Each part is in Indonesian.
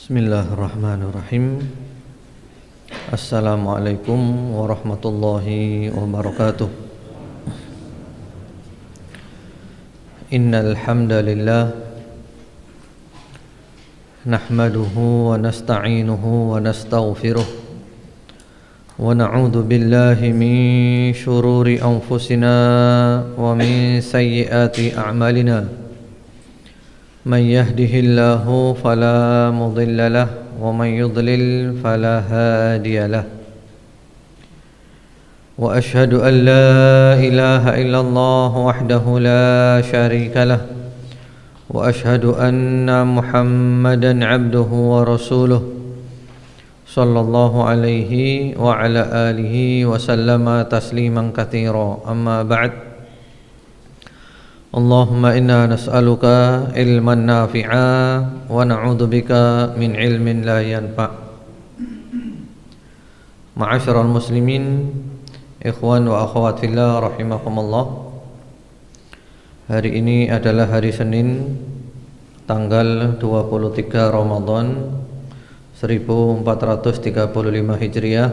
Bismillahirrahmanirrahim. Assalamualaikum warahmatullahi wabarakatuh. Innal hamdalillah nahmaduhu wa nasta'inuhu wa nastaghfiruh wa na'udzu billahi min shururi anfusina wa min sayyiati a'malina. من يهده الله فلا مضل له ومن يضلل فلا هادي له وأشهد أن لا إله إلا الله وحده لا شريك له وأشهد أن محمدا عبده ورسوله صلى الله عليه وعلى آله وسلم تسليما كثيرا أما بعد Allahumma inna nas'aluka ilman nafi'a wa na'udzu bika min ilmin la yanfa'. Ma'asyiral muslimin, ikhwan wa akhwat fillah rahimakumullah. Hari ini adalah hari Senin tanggal 23 Ramadan 1435 Hijriah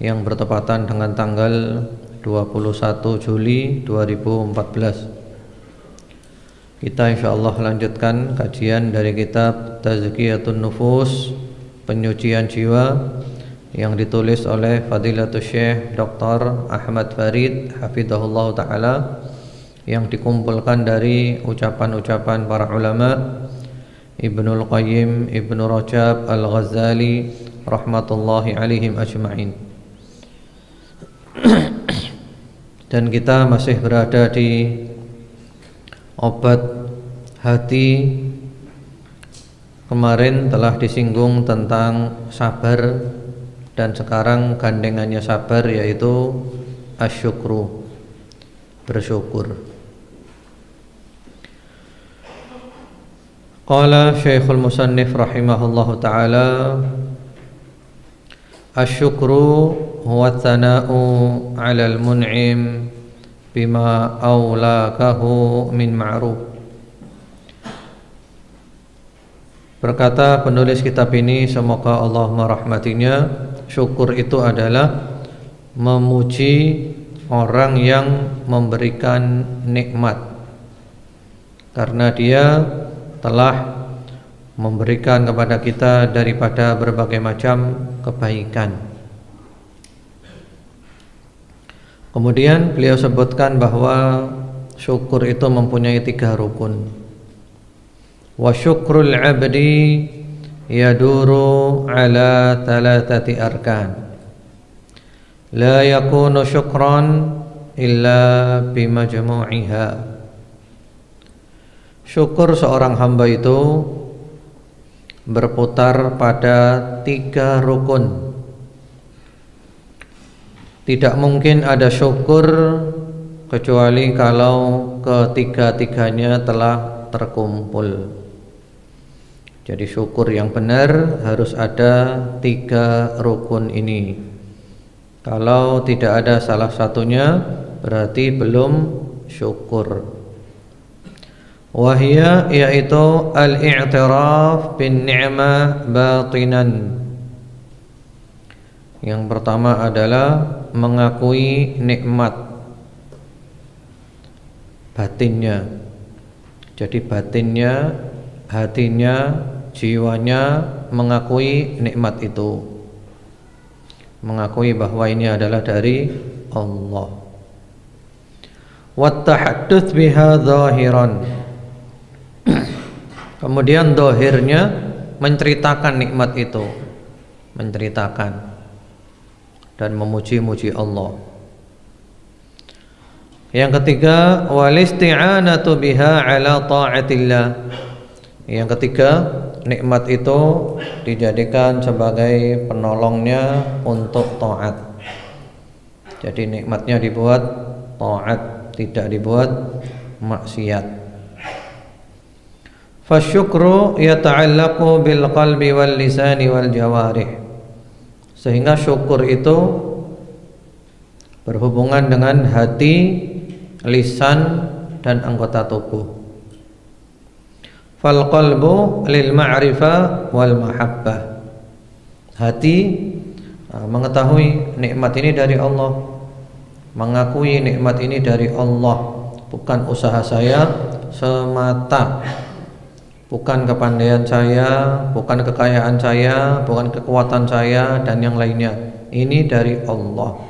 yang bertepatan dengan tanggal 21 Juli 2014. Kita insyaallah lanjutkan kajian dari kitab Tazkiyatun Nufus, penyucian jiwa, yang ditulis oleh Fadilatul Syekh Dr. Ahmad Farid hafizahullah ta'ala, yang dikumpulkan dari ucapan-ucapan para ulama Ibnul Qayyim, Ibnu Rajab, Al-Ghazali rahmatullahi alaihim ajma'in. Dan kita masih berada di obat hati. Kemarin telah disinggung tentang sabar, dan sekarang gandengannya sabar yaitu asyukru, bersyukur. Qala Syekhul Musannif rahimahullahu ta'ala, asyukru huwa tsana'u 'alal mun'im bima aulakahu min ma'ruf. Berkata penulis kitab ini, semoga Allah merahmatinya, syukur itu adalah memuji orang yang memberikan nikmat, karena dia telah memberikan kepada kita daripada berbagai macam kebaikan. Kemudian beliau sebutkan bahwa syukur itu mempunyai 3 rukun. Wa syukrul 'abdi yaduru ala 3 arkan. La yakunu syukran illa bimajmu'iha. Syukur seorang hamba itu berputar pada 3 rukun. Tidak mungkin ada syukur kecuali kalau ketiga-tiganya telah terkumpul. Jadi syukur yang benar harus ada 3 rukun ini. Kalau tidak ada salah satunya berarti belum syukur. Wahia, yaitu al-i'tiraf bin ni'mah batinan. Yang pertama adalah mengakui nikmat batinnya. Jadi batinnya, hatinya, jiwanya mengakui nikmat itu, mengakui bahwa ini adalah dari Allah. Wat tahadduts biha zahiran. Kemudian zahirnya menceritakan nikmat itu, menceritakan dan memuji-muji Allah. Yang ketiga, wal isti'anatu biha ala ta'atillah. Yang ketiga, nikmat itu dijadikan sebagai penolongnya untuk taat. Jadi nikmatnya dibuat taat, tidak dibuat maksiat. Fasyukru yata'allaqu bil qalbi wal lisani wal jawarih. Sehingga syukur itu berhubungan dengan hati, lisan, dan anggota tubuh. Fal qalbu lil ma'rifah wal mahabbah. Hati mengetahui nikmat ini dari Allah, mengakui nikmat ini dari Allah, bukan usaha saya semata, bukan kepandaian saya, bukan kekayaan saya, bukan kekuatan saya dan yang lainnya. Ini dari Allah.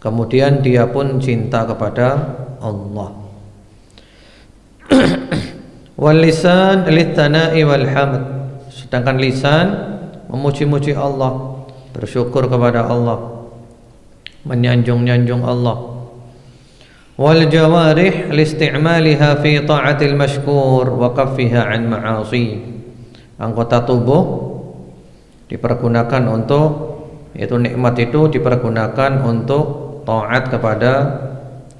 Kemudian dia pun cinta kepada Allah. Wal lisan lit-tana'i wal hamd. Sedangkan lisan memuji-muji Allah, bersyukur kepada Allah, menyanjung-nyanjung Allah. Wal jawarih listi'maliha fi ta'atil mashkur wa kaffiha an ma'asi. Anggota tubuh dipergunakan untuk, yaitu nikmat itu dipergunakan untuk taat kepada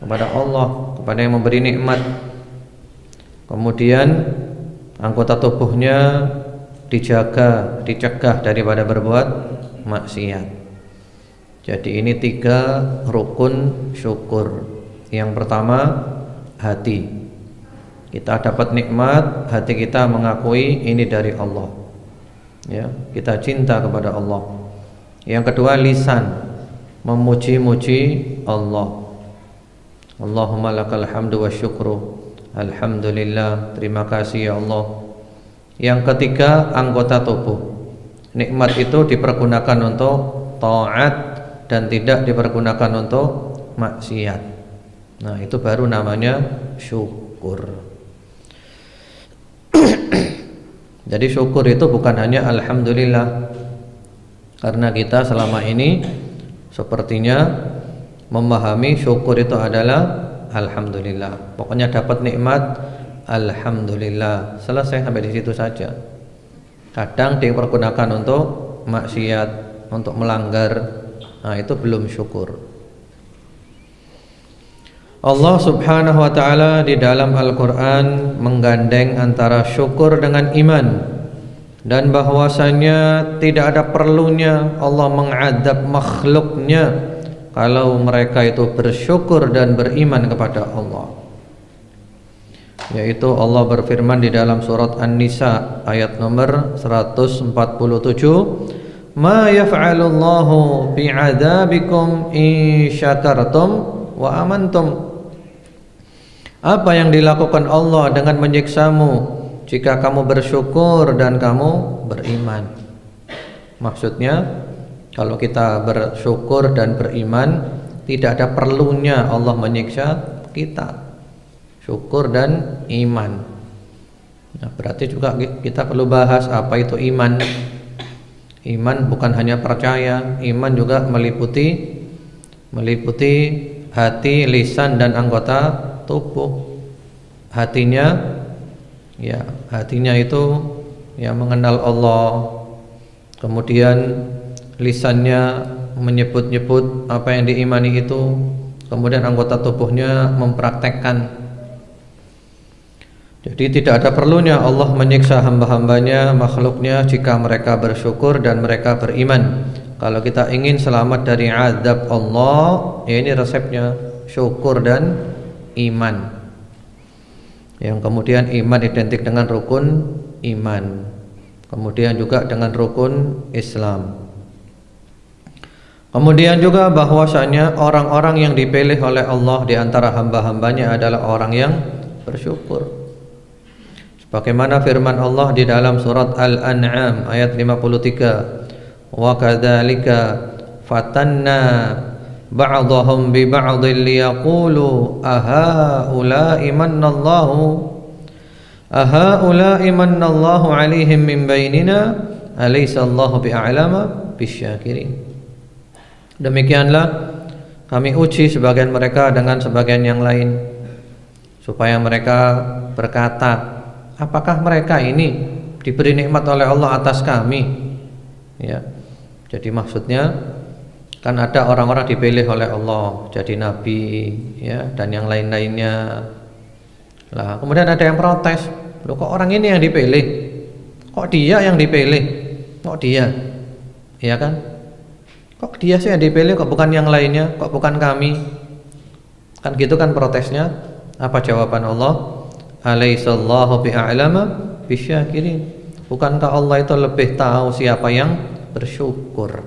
Allah, kepada yang memberi nikmat. Kemudian anggota tubuhnya dijaga, dicegah daripada berbuat maksiat. Jadi ini 3 rukun syukur. Yang pertama, hati. Kita dapat nikmat, hati kita mengakui ini dari Allah. Ya, kita cinta kepada Allah. Yang kedua, lisan, memuji-muji Allah. Allahumma lakal hamdu wa syukru. Alhamdulillah, terima kasih ya Allah. Yang ketiga, anggota tubuh. Nikmat itu dipergunakan untuk taat dan tidak dipergunakan untuk maksiat. Nah, itu baru namanya syukur. Jadi syukur itu bukan hanya alhamdulillah. Karena kita selama ini sepertinya memahami syukur itu adalah alhamdulillah. Pokoknya dapat nikmat, alhamdulillah. Selesai sampai di situ saja. Kadang dipergunakan untuk maksiat, untuk melanggar. Nah, itu belum syukur. Allah Subhanahu wa taala di dalam Al-Qur'an menggandeng antara syukur dengan iman, dan bahwasanya tidak ada perlunya Allah mengadab makhluknya kalau mereka itu bersyukur dan beriman kepada Allah. Yaitu Allah berfirman di dalam surat An-Nisa ayat nomor 147, "Ma yaf'alullahu bi'adabikum in syakartum wa amantum." Apa yang dilakukan Allah dengan menyiksamu jika kamu bersyukur dan kamu beriman? Maksudnya, kalau kita bersyukur dan beriman, tidak ada perlunya Allah menyiksa kita. Syukur dan iman. Nah, berarti juga kita perlu bahas apa itu iman. Iman bukan hanya percaya, iman juga meliputi hati, lisan dan anggota tubuh. Hatinya itu ya mengenal Allah. Kemudian lisannya menyebut-nyebut apa yang diimani itu. Kemudian anggota tubuhnya mempraktekkan. Jadi tidak ada perlunya Allah menyiksa hamba-hambanya, makhluknya, jika mereka bersyukur dan mereka beriman. Kalau kita ingin selamat dari azab Allah, ya ini resepnya, syukur dan iman. Yang kemudian iman identik dengan rukun iman, kemudian juga dengan rukun Islam. Kemudian juga bahwasanya orang-orang yang dipilih oleh Allah di antara hamba-hambanya adalah orang yang bersyukur. Sebagaimana firman Allah di dalam surat Al-An'am ayat 53, "Wa kadzalika fatanna ba'dahum bi ba'dhin liyaqulu ahaula'i manallahu 'alaihim min bainina alaysa Allahu bi'a'lama bisyakirin." Demikianlah kami uji sebagian mereka dengan sebagian yang lain, supaya mereka berkata, apakah mereka ini diberi nikmat oleh Allah atas kami? Ya. Jadi maksudnya kan ada orang-orang dipilih oleh Allah jadi nabi, ya, dan yang lain-lainnya. Lah, kemudian ada yang protes, loh kok orang ini yang dipilih? Kok dia yang dipilih? Kok dia? Iya kan? Kok dia sih yang dipilih, kok bukan yang lainnya? Kok bukan kami? Kan gitu kan protesnya. Apa jawaban Allah? Alaisallahu bi'a'lama bisyakirin. Bukankah Allah itu lebih tahu siapa yang bersyukur?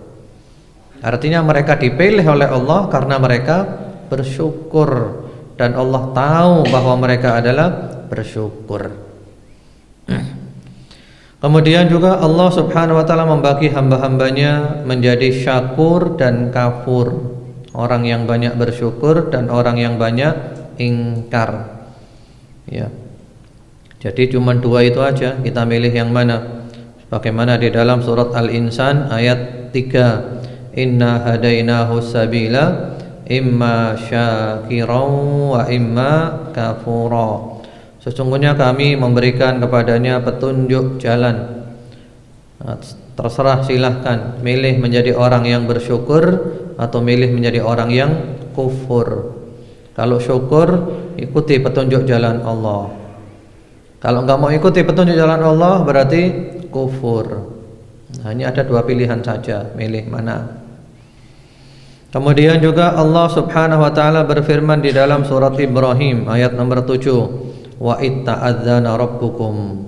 Artinya mereka dipilih oleh Allah karena mereka bersyukur, dan Allah tahu bahwa mereka adalah bersyukur. Kemudian juga Allah Subhanahu wa taala membagi hamba-hambanya menjadi syakur dan kafur. Orang yang banyak bersyukur dan orang yang banyak ingkar. Ya. Jadi cuma dua itu aja, kita milih yang mana. Bagaimana di dalam surat Al-Insan ayat 3, Inna hadainahu sabila imma syakiran wa imma kafura. Sesungguhnya kami memberikan kepadanya petunjuk jalan. Terserah, silahkan milih menjadi orang yang bersyukur atau milih menjadi orang yang kufur. Kalau syukur, ikuti petunjuk jalan Allah. Kalau enggak mau ikuti petunjuk jalan Allah, berarti kufur. Hanya ada dua pilihan saja, milih mana. Kemudian juga Allah Subhanahu wa taala berfirman di dalam surat Ibrahim ayat nomor 7, wa itta'adzana rabbukum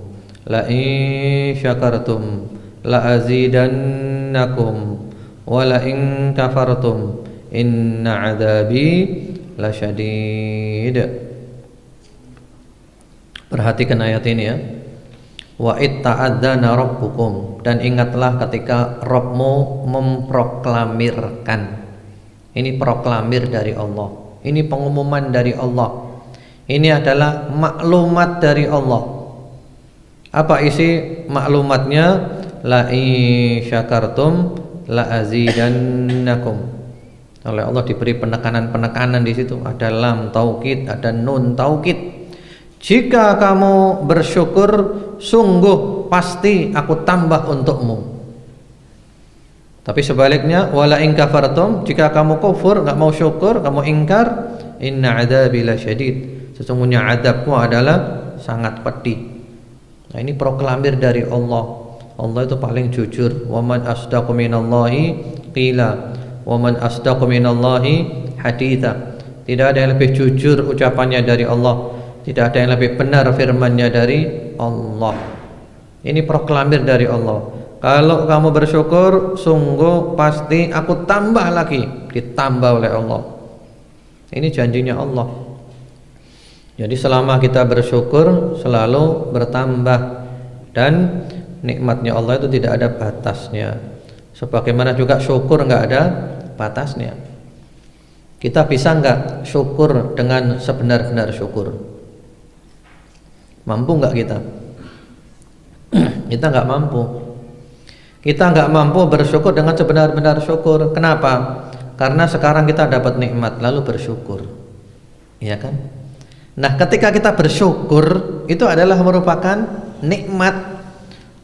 la in syakartum la azidannakum wa la in kafartum inna 'adzabi lasyadid. Perhatikan ayat ini ya. Wa itta'adzana rabbukum, dan ingatlah ketika Rabbmu memproklamirkan. Ini proklamir dari Allah. Ini pengumuman dari Allah. Ini adalah maklumat dari Allah. Apa isi maklumatnya? La in syakartum la azidannakum. Oleh Allah diberi penekanan-penekanan di situ. Ada lam taukid, ada nun taukid. Jika kamu bersyukur, sungguh pasti aku tambah untukmu. Tapi sebaliknya, wala in kafartum, jika kamu kufur, enggak mau syukur, kamu ingkar, inna 'adzabi lasyadid. Sesungguhnya adabku adalah sangat pedih. Nah, ini proklamir dari Allah. Allah itu paling jujur. Wa man asdaqu minallahi qila, wa man asdaqu minallahi haditha. Tidak ada yang lebih jujur ucapannya dari Allah. Tidak ada yang lebih benar firman-Nya dari Allah. Ini proklamir dari Allah. Kalau kamu bersyukur, sungguh pasti aku tambah lagi. Ditambah oleh Allah. Ini janjinya Allah. Jadi selama kita bersyukur, selalu bertambah. Dan nikmatnya Allah itu tidak ada batasnya. Sebagaimana juga syukur enggak ada batasnya. Kita bisa enggak syukur dengan sebenar-benar syukur? Mampu enggak kita? Kita enggak mampu. Kita enggak mampu bersyukur dengan sebenar-benar syukur. Kenapa? Karena sekarang kita dapat nikmat lalu bersyukur. Iya kan? Nah, ketika kita bersyukur, itu adalah merupakan nikmat.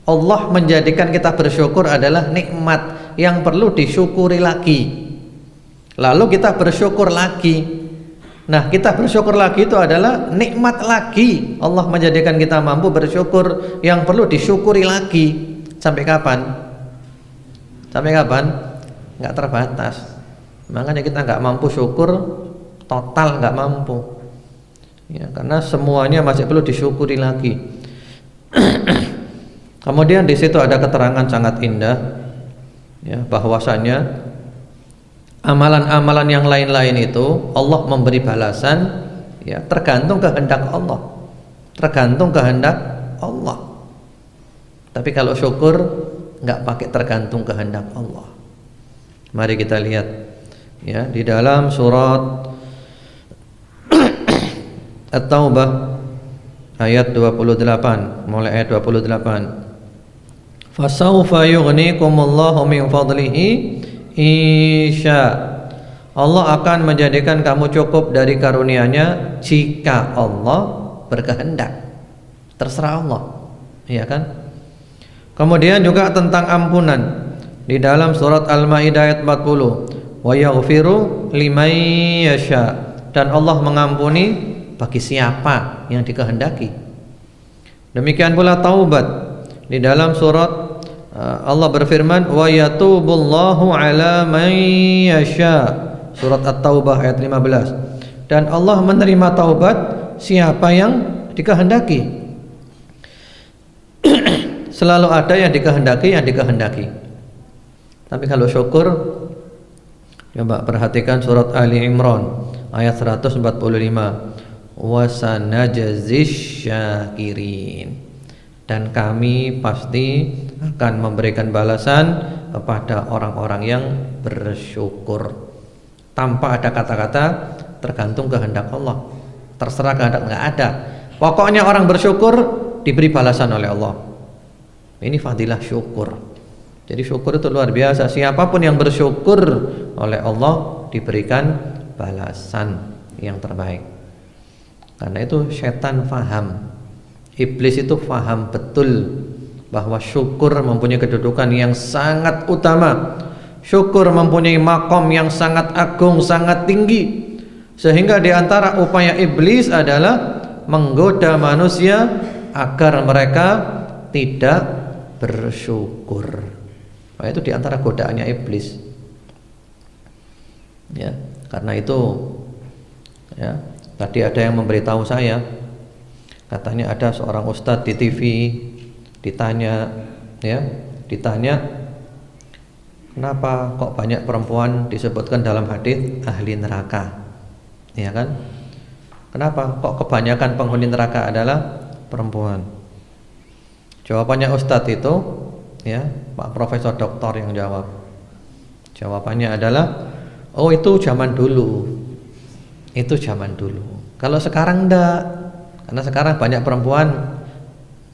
Allah menjadikan kita bersyukur adalah nikmat yang perlu disyukuri lagi. Lalu kita bersyukur lagi. Nah, kita bersyukur lagi itu adalah nikmat lagi. Allah menjadikan kita mampu bersyukur yang perlu disyukuri lagi. Sampai kapan? Sampai kapan? Enggak terbatas. Makanya kita enggak mampu syukur total, enggak mampu. Ya, karena semuanya masih perlu disyukuri lagi. Kemudian di situ ada keterangan sangat indah, ya, bahwasanya amalan-amalan yang lain-lain itu Allah memberi balasan, ya, tergantung kehendak Allah. Tergantung kehendak Allah. Tapi kalau syukur enggak pakai tergantung kehendak Allah. Mari kita lihat, ya, di dalam surat At-Taubah ayat 28, mulai ayat 28. Fasawfa yughnikumullahu min fadlihi insya. Allah akan menjadikan kamu cukup dari karunia-Nya jika Allah berkehendak. Terserah Allah, iya kan? Kemudian juga tentang ampunan di dalam surat Al-Maidah ayat 40. Wa yaghfiru liman yasha, dan Allah mengampuni bagi siapa yang dikehendaki. Demikian pula taubat di dalam surat Allah berfirman wa yatubullahu ala man yasha, surat At-Taubah ayat 15. Dan Allah menerima taubat siapa yang dikehendaki. Selalu ada yang dikehendaki. Tapi kalau syukur, coba perhatikan surat Ali Imran ayat 145. Wasanajzish syakirin. Dan kami pasti akan memberikan balasan kepada orang-orang yang bersyukur. Tanpa ada kata-kata tergantung kehendak Allah. Terserah kehendak, enggak ada. Pokoknya orang bersyukur diberi balasan oleh Allah. Ini fadilah syukur. Jadi syukur itu luar biasa. Siapapun yang bersyukur oleh Allah diberikan balasan yang terbaik. Karena itu setan faham, iblis itu faham betul bahwa syukur mempunyai kedudukan yang sangat utama. Syukur mempunyai makom yang sangat agung, sangat tinggi. Sehingga di antara upaya iblis adalah menggoda manusia agar mereka tidak bersyukur. Nah, itu di antara godaannya iblis. Ya, karena itu ya, tadi ada yang memberitahu saya, katanya ada seorang ustadz di TV ditanya, kenapa kok banyak perempuan disebutkan dalam hadis ahli neraka, ya kan? Kenapa kok kebanyakan penghuni neraka adalah perempuan? Jawabannya ustadz itu, ya, Pak Profesor Doktor yang jawab. Jawabannya adalah, oh itu zaman dulu. Itu zaman dulu. Kalau sekarang enggak. Karena sekarang banyak perempuan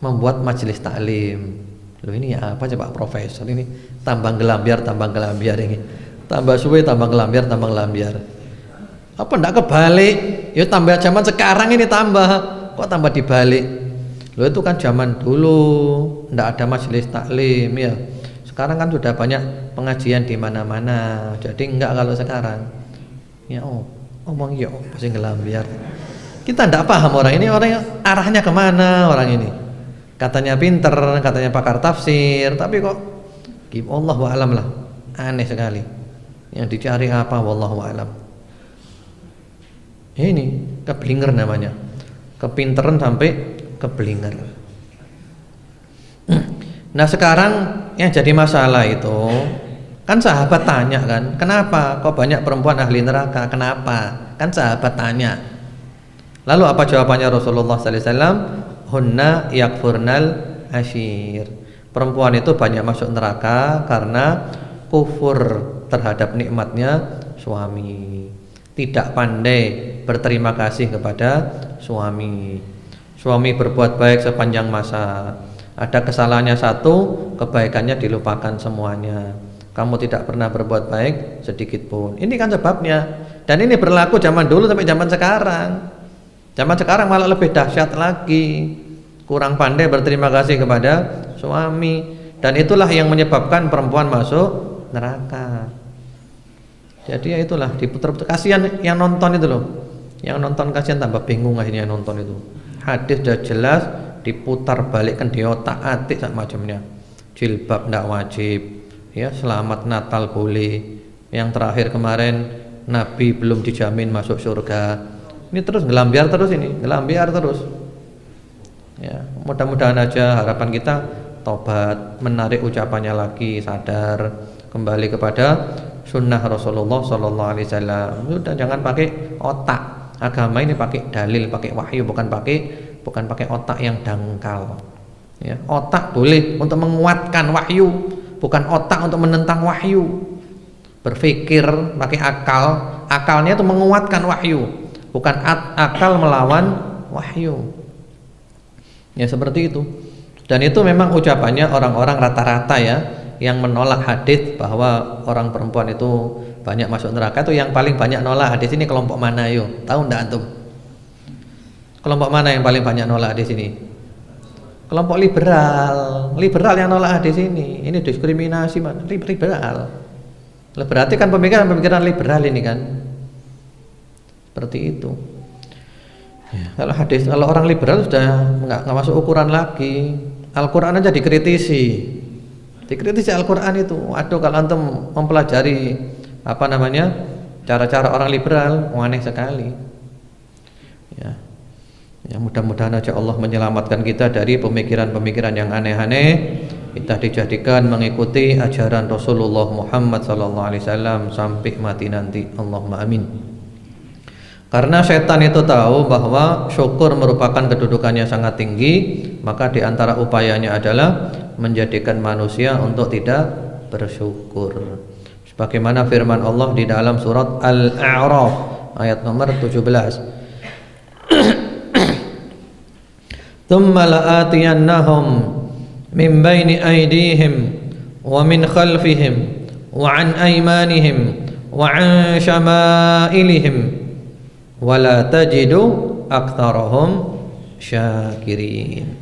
membuat majelis taklim. Loh ini ya apa coba Profesor ini tambang gelambiar ini. Tambah suwe tambang gelambiar. Apa enggak kebalik? Ya tambah zaman sekarang ini tambah. Kok tambah dibalik? Loh itu kan zaman dulu enggak ada majelis taklim ya. Sekarang kan sudah banyak pengajian di mana-mana. Jadi enggak kalau sekarang. Ya omong ya pasti gelambiar. Kita enggak paham orang ini, orang arahnya kemana orang ini. Katanya pinter, katanya pakar tafsir, tapi kok wallahu a'lam lah. Aneh sekali. Yang dicari apa wallahu a'lam. Ini keblinger namanya. Kepinteran sampai keblinger. Nah sekarang yang jadi masalah itu kan sahabat tanya kan, kenapa kok banyak perempuan ahli neraka? Kenapa? Kan sahabat tanya. Lalu apa jawabannya Rasulullah sallallahu alaihi wasallam? Hunna yakfurnal ashir. Perempuan itu banyak masuk neraka karena kufur terhadap nikmatnya suami, tidak pandai berterima kasih kepada suami. Suami berbuat baik sepanjang masa, ada kesalahannya satu, kebaikannya dilupakan semuanya. Kamu tidak pernah berbuat baik sedikit pun. Ini kan sebabnya. Dan ini berlaku zaman dulu sampai zaman sekarang. Zaman sekarang malah lebih dahsyat lagi. Kurang pandai berterima kasih kepada suami. Dan itulah yang menyebabkan perempuan masuk neraka. Jadi ya itulah diputar-putar. Kasihan yang nonton itu loh. Yang nonton kasihan tambah bingung akhirnya yang nonton itu. Hadis sudah jelas diputar balikkan di otak-atik sak macamnya. Jilbab tidak wajib. Ya, selamat Natal boleh. Yang terakhir kemarin Nabi belum dijamin masuk surga. Ini terus ngelambiar terus ya, mudah-mudahan aja harapan kita tobat, menarik ucapannya lagi, sadar kembali kepada sunnah Rasulullah sallallahu alaihi wasallam. Sudah jangan pakai otak. Agama ini pakai dalil, pakai wahyu, bukan pakai otak yang dangkal. Ya, otak boleh untuk menguatkan wahyu, bukan otak untuk menentang wahyu. Berpikir pakai akal, akalnya itu menguatkan wahyu, bukan akal melawan wahyu. Ya seperti itu. Dan itu memang ucapannya orang-orang rata-rata ya, yang menolak hadis bahwa orang perempuan itu banyak masuk neraka. Itu yang paling banyak nolak hadis ini kelompok mana yuk? Tahu enggak antum? Kelompok mana yang paling banyak nolak hadis ini? Kelompok liberal. Liberal yang nolak hadis ini. Ini diskriminasi mana? Liberal. Berarti kan pemikiran liberal ini kan. Seperti itu. Ya, kalau orang liberal sudah nggak masuk ukuran lagi. Al-Quran aja dikritisi Al-Quran itu. Aduh kalau antum mempelajari cara-cara orang liberal, aneh sekali. Ya, Ya, mudah-mudahan aja Allah menyelamatkan kita dari pemikiran-pemikiran yang aneh-aneh. Kita dijadikan mengikuti ajaran Rasulullah Muhammad SAW sampai mati nanti. Allahumma amin. Karena setan itu tahu bahwa syukur merupakan kedudukannya sangat tinggi, maka di antara upayanya adalah menjadikan manusia untuk tidak bersyukur. Sebagaimana firman Allah di dalam surat Al-A'raf ayat nomor 17. Tsumma la'atiyannahum min baini aydihim wa min khalfihim wa an aymanihim wa an syama'ilihim wa la tajidu aktsarahum syakirin.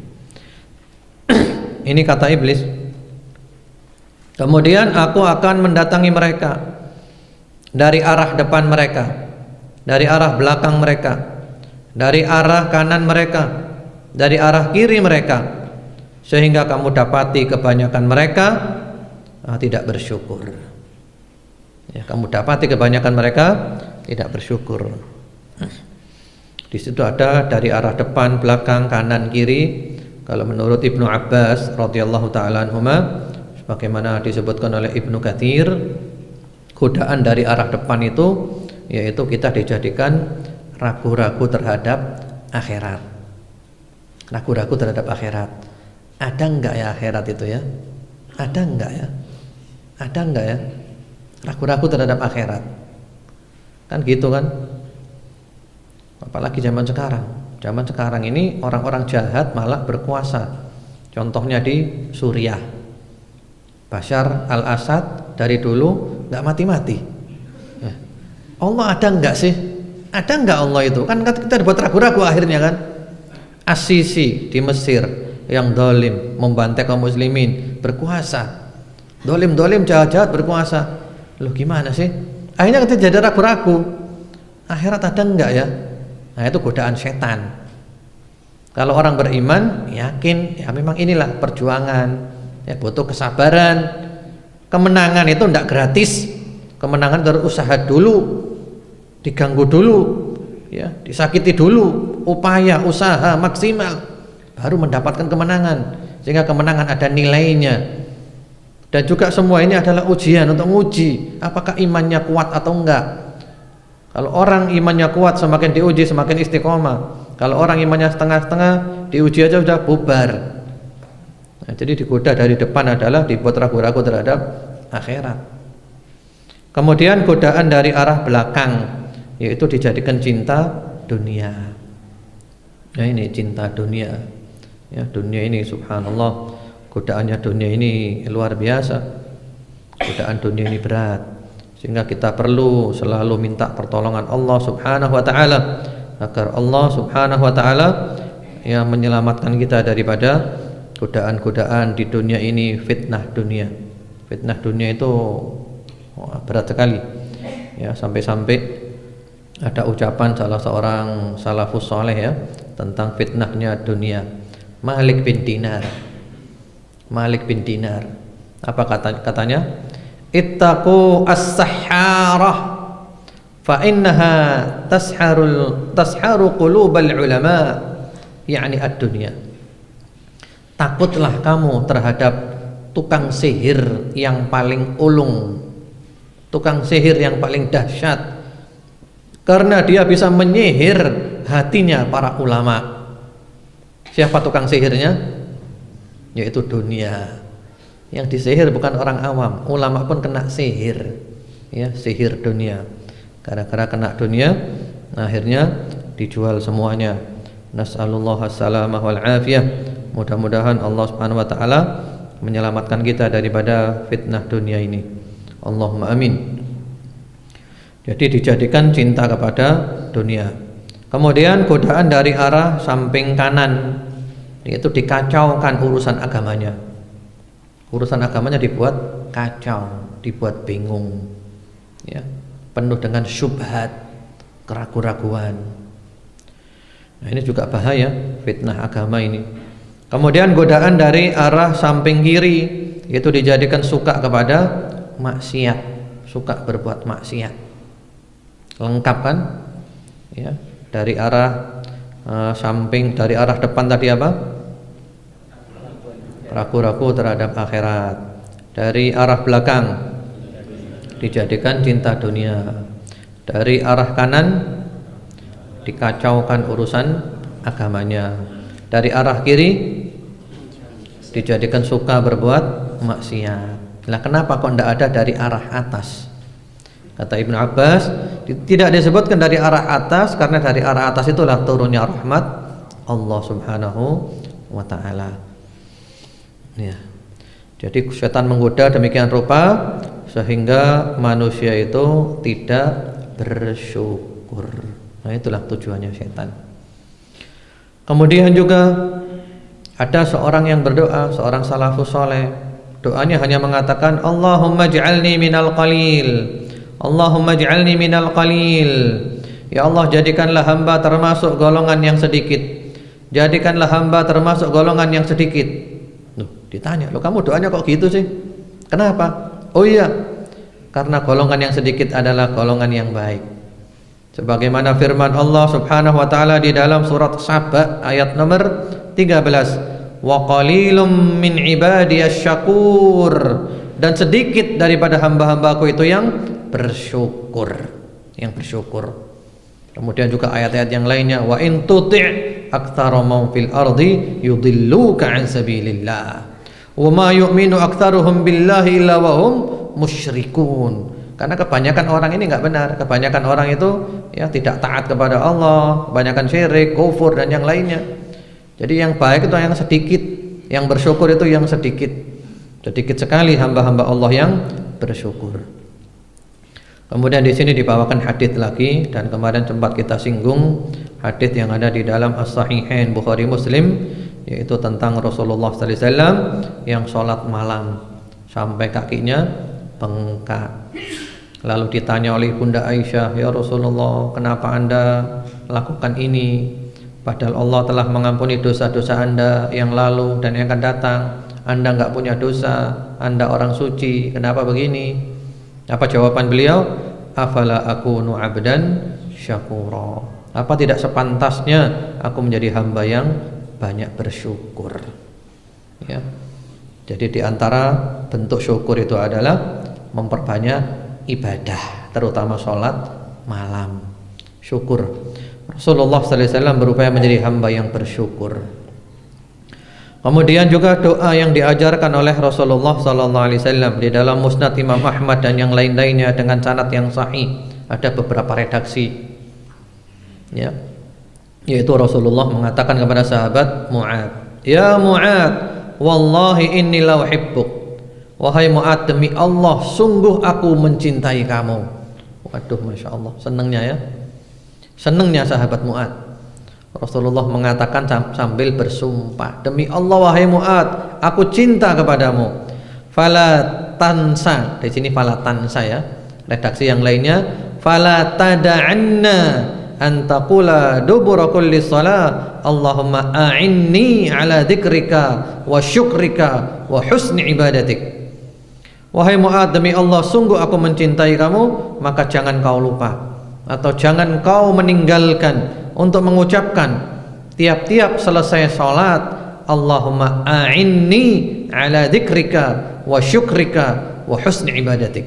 Ini kata iblis. Kemudian aku akan mendatangi mereka dari arah depan mereka, dari arah belakang mereka, dari arah kanan mereka, dari arah kiri mereka, sehingga kamu dapati kebanyakan mereka tidak bersyukur. Ya, kamu dapati kebanyakan mereka tidak bersyukur. Di situ ada dari arah depan, belakang, kanan, kiri. Kalau menurut Ibnu Abbas radhiyallahu taala anhuma, sebagaimana disebutkan oleh Ibnu Katsir, godaan dari arah depan itu yaitu kita dijadikan ragu-ragu terhadap akhirat. Ragu-ragu terhadap akhirat. Ada enggak ya akhirat itu ya? Ada enggak ya? Ada enggak ya? Ragu-ragu terhadap akhirat. Kan gitu kan? Apalagi zaman sekarang. Zaman sekarang ini orang-orang jahat malah berkuasa. Contohnya di Suriah. Bashar al-Assad dari dulu enggak mati-mati. Ya. Allah ada enggak sih? Ada enggak Allah itu? Kan kita dibuat ragu-ragu akhirnya kan? As-Sisi di Mesir yang dolim membantai kaum muslimin berkuasa, dolim jahat-jahat berkuasa. Loh gimana sih? Akhirnya kita jadi ragu-ragu. Akhirat ada enggak ya? Nah itu godaan setan. Kalau orang beriman yakin ya memang inilah perjuangan, ya butuh kesabaran. Kemenangan itu enggak gratis. Kemenangan harus usaha dulu, diganggu dulu, ya disakiti dulu, upaya usaha maksimal baru mendapatkan kemenangan, sehingga kemenangan ada nilainya. Dan juga semua ini adalah ujian untuk menguji apakah imannya kuat atau enggak. Kalau orang imannya kuat semakin diuji semakin istiqomah. Kalau orang imannya setengah-setengah diuji aja sudah bubar. Nah, jadi digoda dari depan adalah dibuat ragu-ragu terhadap akhirat. Kemudian godaan dari arah belakang yaitu dijadikan cinta dunia. Nah ini cinta dunia. Ya, dunia ini subhanallah, godaannya dunia ini luar biasa. Godaan dunia ini berat. Sehingga kita perlu selalu minta pertolongan Allah Subhanahu wa taala agar Allah Subhanahu wa taala yang menyelamatkan kita daripada godaan-godaan di dunia ini, fitnah dunia. Fitnah dunia itu berat sekali. Ya, sampai-sampai ada ucapan salah seorang salafus saleh ya tentang fitnahnya dunia. Malik bin Dinar. Apa katanya? Ittaqu as-sahharah fa innaha tasharu qulubal ulama, yakni ad-dunya. Takutlah kamu terhadap tukang sihir yang paling ulung, tukang sihir yang paling dahsyat, karena dia bisa menyihir hatinya para ulama. Siapa tukang sihirnya? Yaitu dunia. Yang disihir bukan orang awam, ulama pun kena sihir, ya sihir dunia. Gara-gara kena dunia, akhirnya dijual semuanya. Nas'alullah as-salamah wal afiyah. Mudah-mudahan Allah Subhanahu wa taala menyelamatkan kita daripada fitnah dunia ini. Allahumma amin. Jadi dijadikan cinta kepada dunia. Kemudian godaan dari arah samping kanan, yaitu dikacaukan urusan agamanya. Urusan agamanya dibuat kacau, dibuat bingung, ya, penuh dengan syubhat, keraguan-raguan. Nah, ini juga bahaya fitnah agama ini. Kemudian godaan dari arah samping kiri, yaitu dijadikan suka kepada maksiat, suka berbuat maksiat. Lengkap kan? Ya, dari arah samping dari arah depan tadi apa? Ragu-ragu terhadap akhirat. Dari arah belakang dijadikan cinta dunia. Dari arah kanan dikacaukan urusan agamanya. Dari arah kiri dijadikan suka berbuat maksiat. Nah, kenapa kok tidak ada dari arah atas? Kata Ibnu Abbas, tidak disebutkan dari arah atas karena dari arah atas itulah turunnya rahmat Allah Subhanahu wa taala. Ya. Jadi setan menggoda demikian rupa sehingga manusia itu tidak bersyukur. Nah, itulah tujuannya setan. Kemudian juga ada seorang yang berdoa, seorang salafus soleh. Doanya hanya mengatakan Allahumma ij'alni minal qalil, Allahumma ij'alni minal qalil. Ya Allah, jadikanlah hamba termasuk golongan yang sedikit. Jadikanlah hamba termasuk golongan yang sedikit. Ditanya, loh kamu doanya kok gitu sih? Kenapa? Oh iya, karena golongan yang sedikit adalah golongan yang baik. Sebagaimana firman Allah Subhanahu wa taala di dalam surat Saba ayat nomor 13, wa qalilum min ibadiyasy syakur, dan sedikit daripada hamba-hambaku itu yang bersyukur, yang bersyukur. Kemudian juga ayat-ayat yang lainnya, wa in tuti' aktsara man fil ardi yudilluka an sabilillah wa ma yu'minu aktsaruhum billahi illa wa hum musyrikun. Karena kebanyakan orang ini enggak benar. Kebanyakan orang itu ya tidak taat kepada Allah, kebanyakan syirik, kufur dan yang lainnya. Jadi yang baik itu yang sedikit, yang bersyukur itu yang sedikit. Sedikit sekali hamba-hamba Allah yang bersyukur. Kemudian di sini dibawakan hadis lagi, dan kemarin sempat kita singgung hadis yang ada di dalam As-Sahihain Bukhari Muslim, yaitu tentang Rasulullah sallallahu alaihi wasallam yang sholat malam sampai kakinya bengkak. Lalu ditanya oleh Bunda Aisyah, ya Rasulullah, kenapa Anda lakukan ini? Padahal Allah telah mengampuni dosa-dosa Anda yang lalu dan yang akan datang. Anda enggak punya dosa, Anda orang suci, kenapa begini? Apa jawaban beliau? Afala akunu abdan syakura. Apa tidak sepantasnya aku menjadi hamba yang banyak bersyukur? Ya. Jadi di antara bentuk syukur itu adalah memperbanyak ibadah, terutama sholat malam. Syukur. Rasulullah sallallahu alaihi wasallam berupaya menjadi hamba yang bersyukur. Kemudian juga doa yang diajarkan oleh Rasulullah sallallahu alaihi wasallam di dalam Musnad Imam Ahmad dan yang lain-lainnya dengan sanad yang sahih. Ada beberapa redaksi, ya, yaitu Rasulullah mengatakan kepada sahabat Mu'ad, ya Mu'ad, wallahi inni la uhibbuk. Wahai Mu'ad, demi Allah sungguh aku mencintai kamu. Waduh, Masya Allah, senangnya ya, senangnya sahabat Mu'ad. Rasulullah mengatakan sambil bersumpah, demi Allah wahai Mu'ad, aku cinta kepadamu. Fala tansa, di sini fala tansa ya. Redaksi yang lainnya, fala tada'anna an taqula dubura kulli shalah Allahumma a'inni ala dzikrika wa syukrika wa husni ibadatik. Wahai Mu'ad, demi Allah sungguh aku mencintai kamu, maka jangan kau lupa atau jangan kau meninggalkan untuk mengucapkan tiap-tiap selesai salat, Allahumma a'inni ala dzikrika wa syukrika wa husni ibadatik.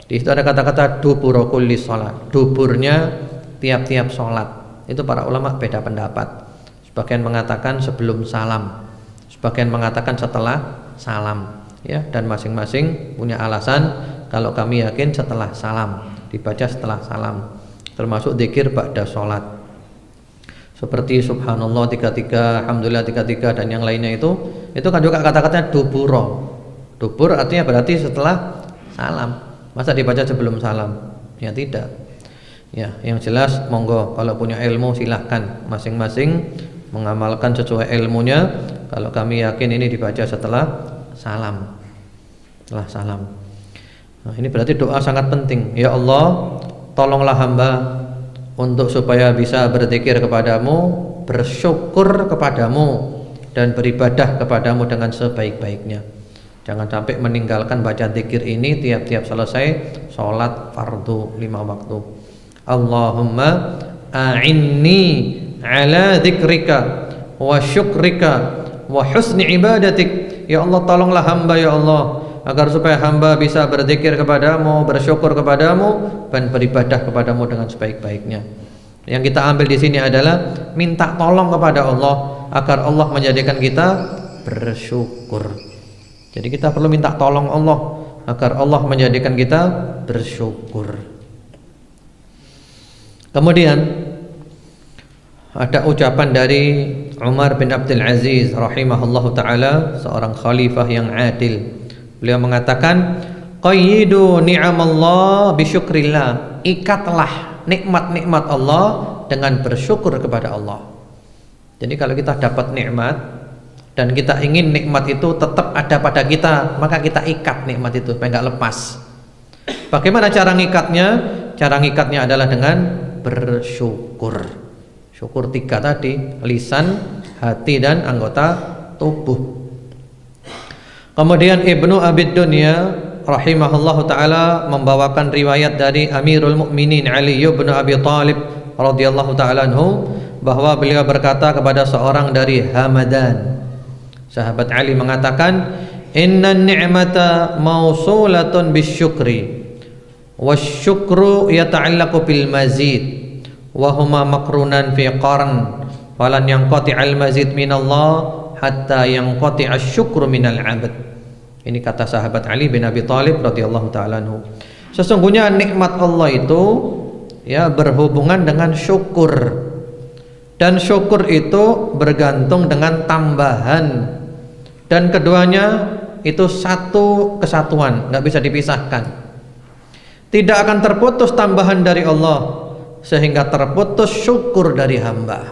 Di situ ada kata-kata dubura kulli shalah, duburnya tiap-tiap salat. Itu para ulama beda pendapat. Sebagian mengatakan sebelum salam, sebagian mengatakan setelah salam. Ya, dan masing-masing punya alasan. Kalau kami yakin setelah salam, dibaca setelah salam, termasuk zikir ba'da sholat, seperti subhanallah 33, alhamdulillah 33 dan yang lainnya. Itu kan juga kata-katanya duburo. Dubur artinya berarti setelah salam. Masa dibaca sebelum salam? Ya tidak. Ya, yang jelas monggo kalau punya ilmu silahkan masing-masing mengamalkan sesuai ilmunya. Kalau kami yakin ini dibaca setelah salam, setelah salam. Nah, ini berarti doa sangat penting. Ya Allah, tolonglah hamba untuk supaya bisa berzikir kepadamu, bersyukur kepadamu, dan beribadah kepadamu dengan sebaik-baiknya. Jangan sampai meninggalkan baca zikir ini tiap-tiap selesai sholat fardu 5 waktu. Allahumma a'inni ala dzikrika wa syukrika wa husni ibadatik. Ya Allah, tolonglah hamba ya Allah, agar supaya hamba bisa berzikir kepadamu, bersyukur kepadamu, dan beribadah kepadamu dengan sebaik-baiknya. Yang kita ambil di sini adalah minta tolong kepada Allah agar Allah menjadikan kita bersyukur. Jadi kita perlu minta tolong Allah agar Allah menjadikan kita bersyukur. Kemudian ada ucapan dari Umar bin Abdul Aziz rahimahullahu taala, seorang khalifah yang adil. Beliau mengatakan, qayyidu ni'amallah bisyukrillah. Ikatlah nikmat-nikmat Allah dengan bersyukur kepada Allah. Jadi kalau kita dapat nikmat dan kita ingin nikmat itu tetap ada pada kita, maka kita ikat nikmat itu supaya enggak lepas. Bagaimana cara ngikatnya? Cara ngikatnya adalah dengan bersyukur. Syukur 3 tadi, lisan, hati, dan anggota tubuh. Kemudian Ibnu Abi Dunya rahimahullahu taala membawakan riwayat dari Amirul Mukminin Ali bin Abi Thalib radhiyallahu taala anhu, bahwa beliau berkata kepada seorang dari Hamadan. Sahabat Ali mengatakan, "Inna ni'mata mausulatun bisyukri wasyukru yata'allaqu bil mazid wa huma makrunan fi qarn falan yanqati'al mazid minallah hatta yanqati'asy syukru minal 'abd." Ini kata sahabat Ali bin Abi Thalib radhiyallahu taala anhu. Sesungguhnya nikmat Allah itu ya berhubungan dengan syukur. Dan syukur itu bergantung dengan tambahan. Dan keduanya itu satu kesatuan, enggak bisa dipisahkan. Tidak akan terputus tambahan dari Allah sehingga terputus syukur dari hamba.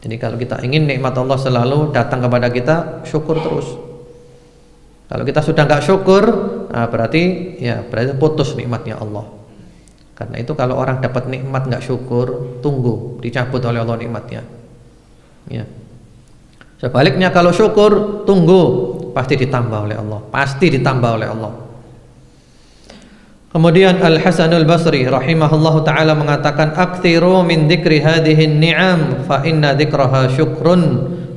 Jadi kalau kita ingin nikmat Allah selalu datang kepada kita, syukur terus. Kalau kita sudah enggak syukur, berarti putus nikmatnya Allah. Karena itu kalau orang dapat nikmat enggak syukur, tunggu dicabut oleh Allah nikmatnya. Ya. Sebaliknya kalau syukur, tunggu, pasti ditambah oleh Allah, pasti ditambah oleh Allah. Kemudian Al-Hasanul Basri rahimahullahu taala mengatakan, "Aktsiru min dzikri hadhihi ni'am fa inna dzikraha syukrun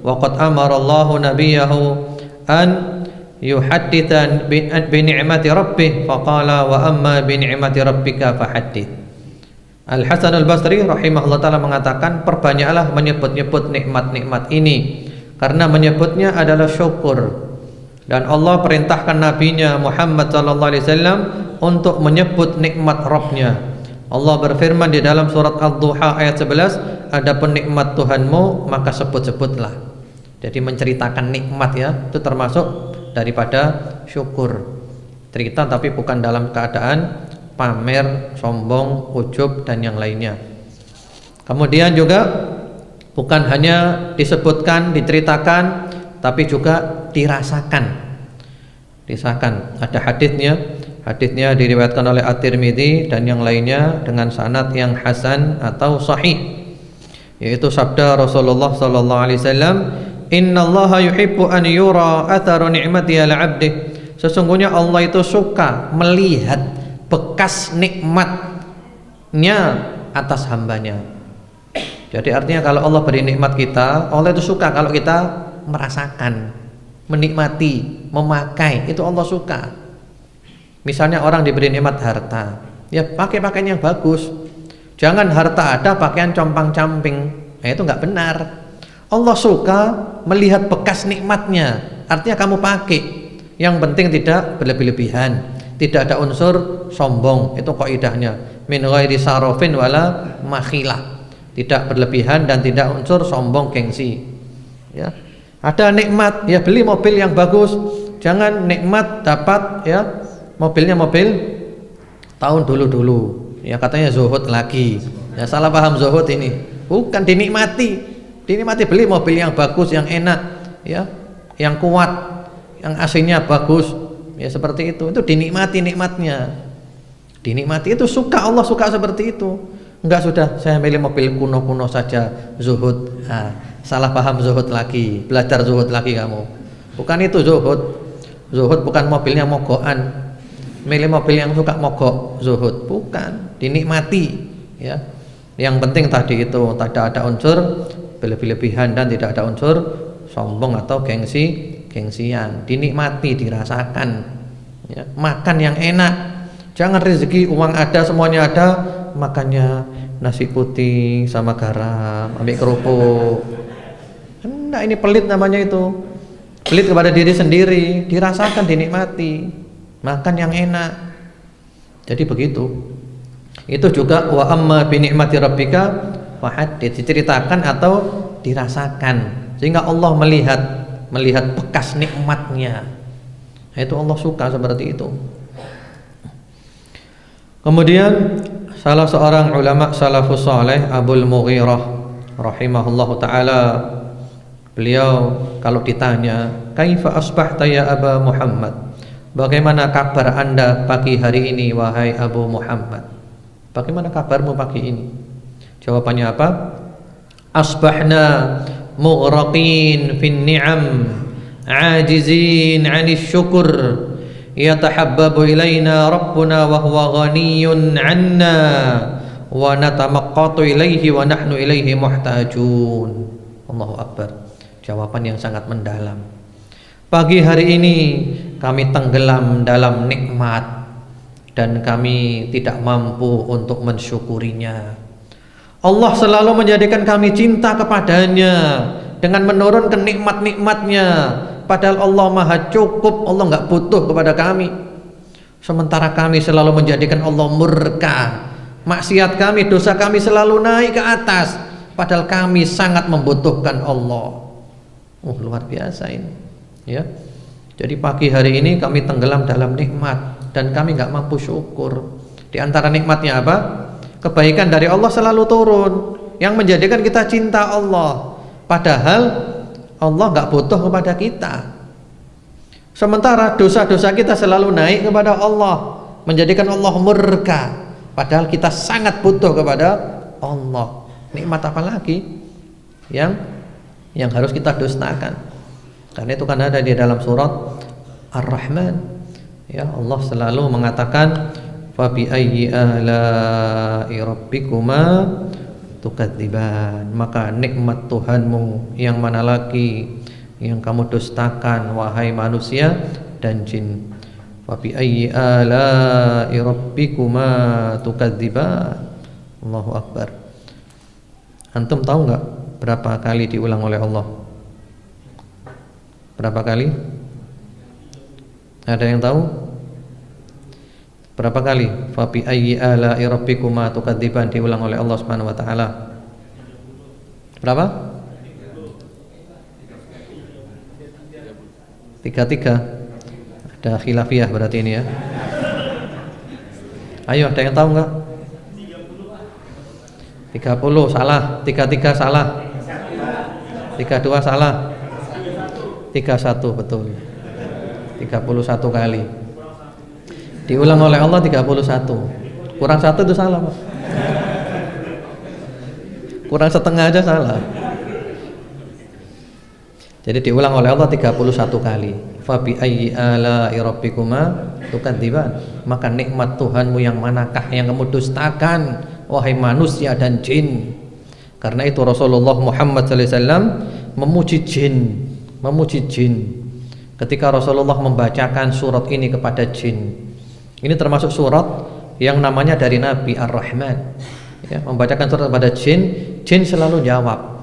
wa qad amara Allahu nabiyahu an yuhadditsan bi ni'mati rabbih faqala wa amma bi ni'mati rabbika fahaddits." Al-Hasanul Basri rahimahullah taala mengatakan, perbanyaklah menyebut-nyebut nikmat-nikmat ini, karena menyebutnya adalah syukur. Dan Allah perintahkan nabinya Muhammad sallallahu alaihi wasallam untuk menyebut nikmat Rabb-Nya. Allah berfirman di dalam surat Ad-Duha ayat 11, "Adapun nikmat Tuhanmu maka sebut-sebutlah." Jadi menceritakan nikmat ya, itu termasuk daripada syukur. Cerita tapi bukan dalam keadaan pamer, sombong, ujub dan yang lainnya. Kemudian juga bukan hanya disebutkan, diceritakan, tapi juga dirasakan. Ada hadisnya. Hadisnya diriwayatkan oleh At-Tirmidzi dan yang lainnya dengan sanad yang hasan atau sahih, yaitu sabda Rasulullah sallallahu alaihi wasallam, "Innallaha yuhibbu an yura atharu ni'mati 'ala 'abdihi." Sesungguhnya Allah itu suka melihat bekas nikmatnya atas hambanya. Jadi artinya kalau Allah beri nikmat kita, Allah itu suka kalau kita merasakan, menikmati, memakai, itu Allah suka. Misalnya orang diberi nikmat harta, ya pakai pakaian yang bagus. Jangan harta ada pakaian compang-camping, itu nggak benar. Allah suka melihat bekas nikmatnya, artinya kamu pakai. Yang penting tidak berlebih-lebihan, tidak ada unsur sombong, itu kaidahnya. Min ghairi sarofin wala makhilah, tidak berlebihan dan tidak unsur sombong gengsi. Ya. Ada nikmat, ya beli mobil yang bagus. Jangan nikmat dapat ya mobilnya mobil tahun dulu-dulu. Ya katanya zuhud lagi. Ya salah paham zuhud ini. Bukan dinikmati. Dinikmati beli mobil yang bagus, yang enak, ya, yang kuat, yang AC-nya bagus. Ya seperti itu. Itu dinikmati nikmatnya. Dinikmati itu suka, Allah suka seperti itu. Enggak sudah saya milih mobil kuno-kuno saja, zuhud. Salah paham zuhud lagi, belajar zuhud lagi kamu. Bukan itu zuhud. Zuhud bukan mobilnya mogokan. Milih mobil yang suka mogok, zuhud bukan, dinikmati ya. Yang penting tadi itu tidak ada unsur berlebih-lebihan dan tidak ada unsur sombong atau gengsian. Dinikmati, dirasakan, ya. Makan yang enak. Jangan rezeki uang ada, semuanya ada, makannya nasi putih sama garam, ambil kerupuk. Enggak, ini pelit namanya itu. Pelit kepada diri sendiri. Dirasakan, dinikmati, makan yang enak. Jadi begitu. Itu juga wa amma bi ni'mati rabbika fahaddits, diceritakan atau dirasakan sehingga Allah melihat bekas nikmatnya. Itu Allah suka seperti itu. Kemudian salah seorang ulama salafus saleh Abul Mughirah rahimahullahu taala, beliau kalau ditanya, "Kaifa asbahta ya Aba Muhammad?" Bagaimana kabar Anda pagi hari ini wahai Abu Muhammad? Bagaimana kabarmu pagi ini? Jawabannya apa? Asbahna mughraqin fin ni'am, ajizin 'anis syukur, yatahabbabu ilaina rabbuna wa huwa ghaniyun 'anna wa natamaqqatu ilaihi wa nahnu ilaihi muhtajun. Allahu akbar. Jawaban yang sangat mendalam. Pagi hari ini kami tenggelam dalam nikmat dan kami tidak mampu untuk mensyukurinya. Allah selalu menjadikan kami cinta kepadanya dengan menurunkan nikmat-nikmatnya. Padahal Allah maha cukup, Allah nggak butuh kepada kami. Sementara kami selalu menjadikan Allah murka. Maksiat kami, dosa kami selalu naik ke atas, padahal kami sangat membutuhkan Allah. Luar biasa ini, ya. Jadi pagi hari ini kami tenggelam dalam nikmat dan kami nggak mampu syukur. Di antara nikmatnya apa? Kebaikan dari Allah selalu turun yang menjadikan kita cinta Allah, padahal Allah nggak butuh kepada kita. Sementara dosa-dosa kita selalu naik kepada Allah, menjadikan Allah murka, padahal kita sangat butuh kepada Allah. Nikmat apa lagi yang harus kita dustakan? Karena itu kan ada di dalam surat Ar-Rahman, ya, Allah selalu mengatakan fa bi ayyi ala'i rabbikuma tukadziban, maka nikmat Tuhanmu yang mana lagi yang kamu dustakan wahai manusia dan jin. Fa bi ayyi ala'i rabbikuma tukadziban. Allahu akbar. Antum tahu enggak berapa kali diulang oleh Allah? Berapa kali? Ada yang tahu? Berapa kali? Fa bi ayyi ala'i rabbikuma tukadziban diulang oleh Allah Subhanahu wa taala? Berapa? 33. Ada khilafiyah berarti ini ya. Ayo, ada yang tahu enggak? 30 salah, 33 salah, 32 salah, 31 betul. 31 kali diulang oleh Allah, 31. Kurang 1 itu salah, Pak. Kurang setengah aja salah. Jadi diulang oleh Allah 31 kali. Fa bi ayyi ala'i rabbikuma tukadziban, maka nikmat Tuhanmu yang manakah yang kamu dustakan wahai manusia dan jin. Karena itu Rasulullah Muhammad SAW memuji jin. Ketika Rasulullah membacakan surat ini kepada jin, ini termasuk surat yang namanya dari Nabi Ar-Rahman, ya, membacakan surat kepada jin selalu jawab.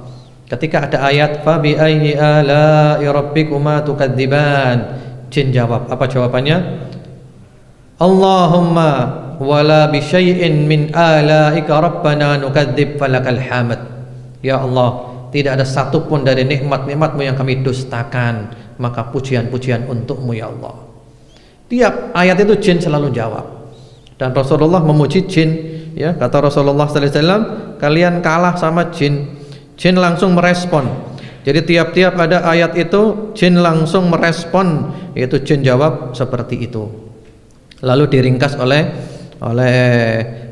Ketika ada ayat fa bi ayyi ala'i rabbikuma tukadziban, jin jawab. Apa jawabannya? Allahumma wala bi syai'in min ala'ika rabbana nukadzib falakal hamd. Ya Allah, tidak ada satupun dari nikmat-nikmatmu yang kami dustakan, maka pujian-pujian untukmu ya Allah. Tiap ayat itu jin selalu jawab. Dan Rasulullah memuji jin, ya, kata Rasulullah sallallahu alaihi wasallam, kalian kalah sama jin. Jin langsung merespon. Jadi tiap-tiap ada ayat itu jin langsung merespon, yaitu jin jawab seperti itu. Lalu diringkas oleh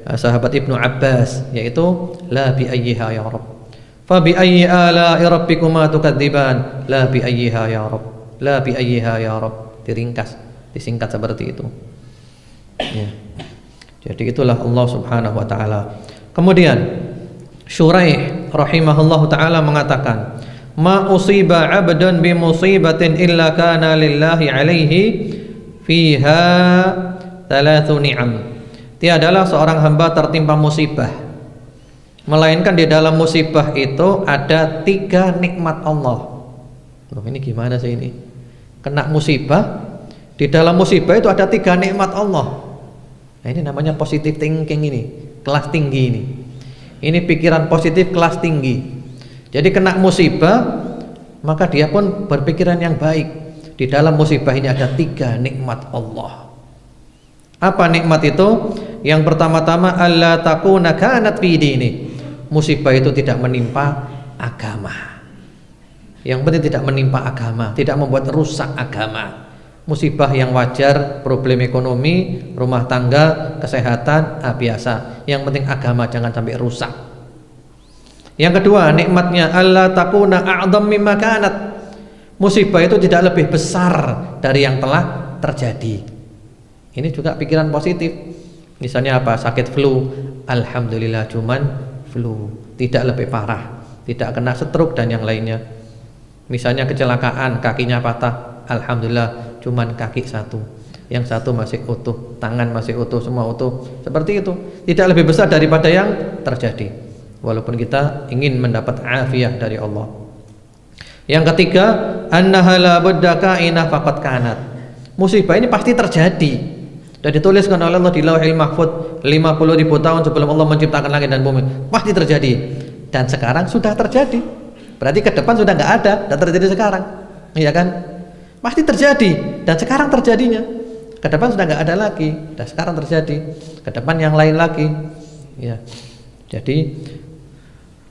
sahabat Ibnu Abbas, yaitu la bi ayyiha ya Rabb. Fa bi ayyi ala'i rabbikuma tukadziban, la bi ayyiha ya Rabb, la bi ayyiha ya Rabb. Diringkas, disingkat seperti itu, ya. Jadi itulah Allah Subhanahu wa taala. Kemudian Syuraih rahimahullahu taala mengatakan, "Ma usiba 'abdun bi musibatin illa kana lillahi 'alaihi fiha thalathu ni'am." Tiadalah seorang hamba tertimpa musibah, melainkan di dalam musibah itu ada 3 nikmat Allah. Loh, ini gimana sih ini? Kena musibah, di dalam musibah itu ada 3 nikmat Allah. Nah, ini namanya positive thinking, ini kelas tinggi ini. Ini pikiran positif kelas tinggi. Jadi kena musibah, maka dia pun berpikiran yang baik. Di dalam musibah ini ada 3 nikmat Allah. Apa nikmat itu? Yang pertama-tama, alla takuna kanat fi dini. Musibah itu tidak menimpa agama. Yang penting tidak menimpa agama, tidak membuat rusak agama. Musibah yang wajar, problem ekonomi, rumah tangga, kesehatan, biasa. Yang penting agama jangan sampai rusak. Yang kedua, nikmatnya alla takuna a'dham mimma kanat. Musibah itu tidak lebih besar dari yang telah terjadi. Ini juga pikiran positif. Misalnya apa? Sakit flu, alhamdulillah cuman flu, tidak lebih parah, tidak kena stroke dan yang lainnya. Misalnya kecelakaan, kakinya patah, alhamdulillah cuman kaki 1, yang 1 masih utuh, tangan masih utuh, semua utuh. Seperti itu, tidak lebih besar daripada yang terjadi, walaupun kita ingin mendapat afiah dari Allah. Yang ketiga, annaha la budda kaina faqad kanat. Musibah ini pasti terjadi dan dituliskan oleh Allah di Lauhil Mahfuz 50.000 tahun sebelum Allah menciptakan langit dan bumi. Pasti terjadi, dan sekarang sudah terjadi. Berarti ke depan sudah nggak ada, dan terjadi sekarang, iya kan? Pasti terjadi, dan sekarang terjadinya. Ke depan sudah nggak ada lagi, dan sekarang terjadi. Ke depan yang lain lagi, ya. Jadi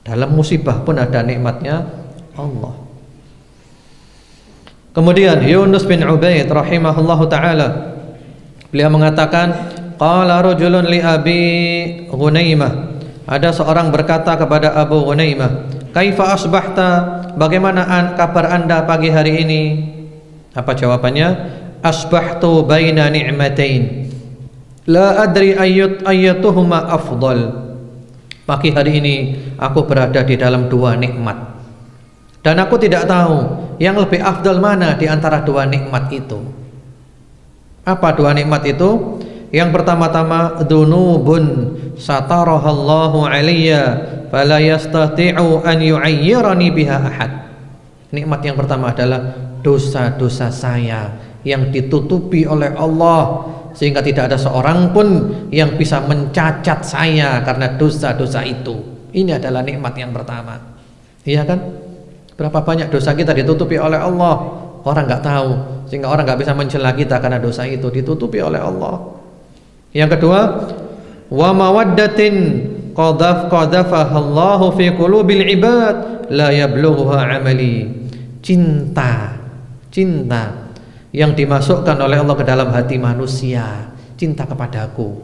dalam musibah pun ada nikmatnya Allah. Kemudian Yunus bin Ubaid rahimahullahu taala, beliau mengatakan, qala rajulun li Abi Ghunaimah. Ada seorang berkata kepada Abu Ghunaimah, kaifa asbahta? Bagaimana kabar Anda pagi hari ini? Apa jawabannya? Asbahtu baina ni'matain la adri ayyatuhuma afdal. Pagi hari ini aku berada di dalam 2 nikmat, dan aku tidak tahu yang lebih afdal mana di antara 2 nikmat itu. Apa 2 nikmat itu? Yang pertama-tama, dzunubun satarahallahu alayya fala yastati'u an yu'ayyirani biha ahad. Nikmat yang pertama adalah dosa-dosa saya yang ditutupi oleh Allah, sehingga tidak ada seorang pun yang bisa mencacat saya karena dosa-dosa itu. Ini adalah nikmat yang pertama. Iya kan? Berapa banyak dosa kita ditutupi oleh Allah, orang nggak tahu, sehingga orang nggak bisa mencela kita karena dosa itu ditutupi oleh Allah. Yang kedua, wa mawaddatin qadhafahallahu fi qulubil ibad la yablughuha amali. Cinta yang dimasukkan oleh Allah ke dalam hati manusia, cinta kepadaku,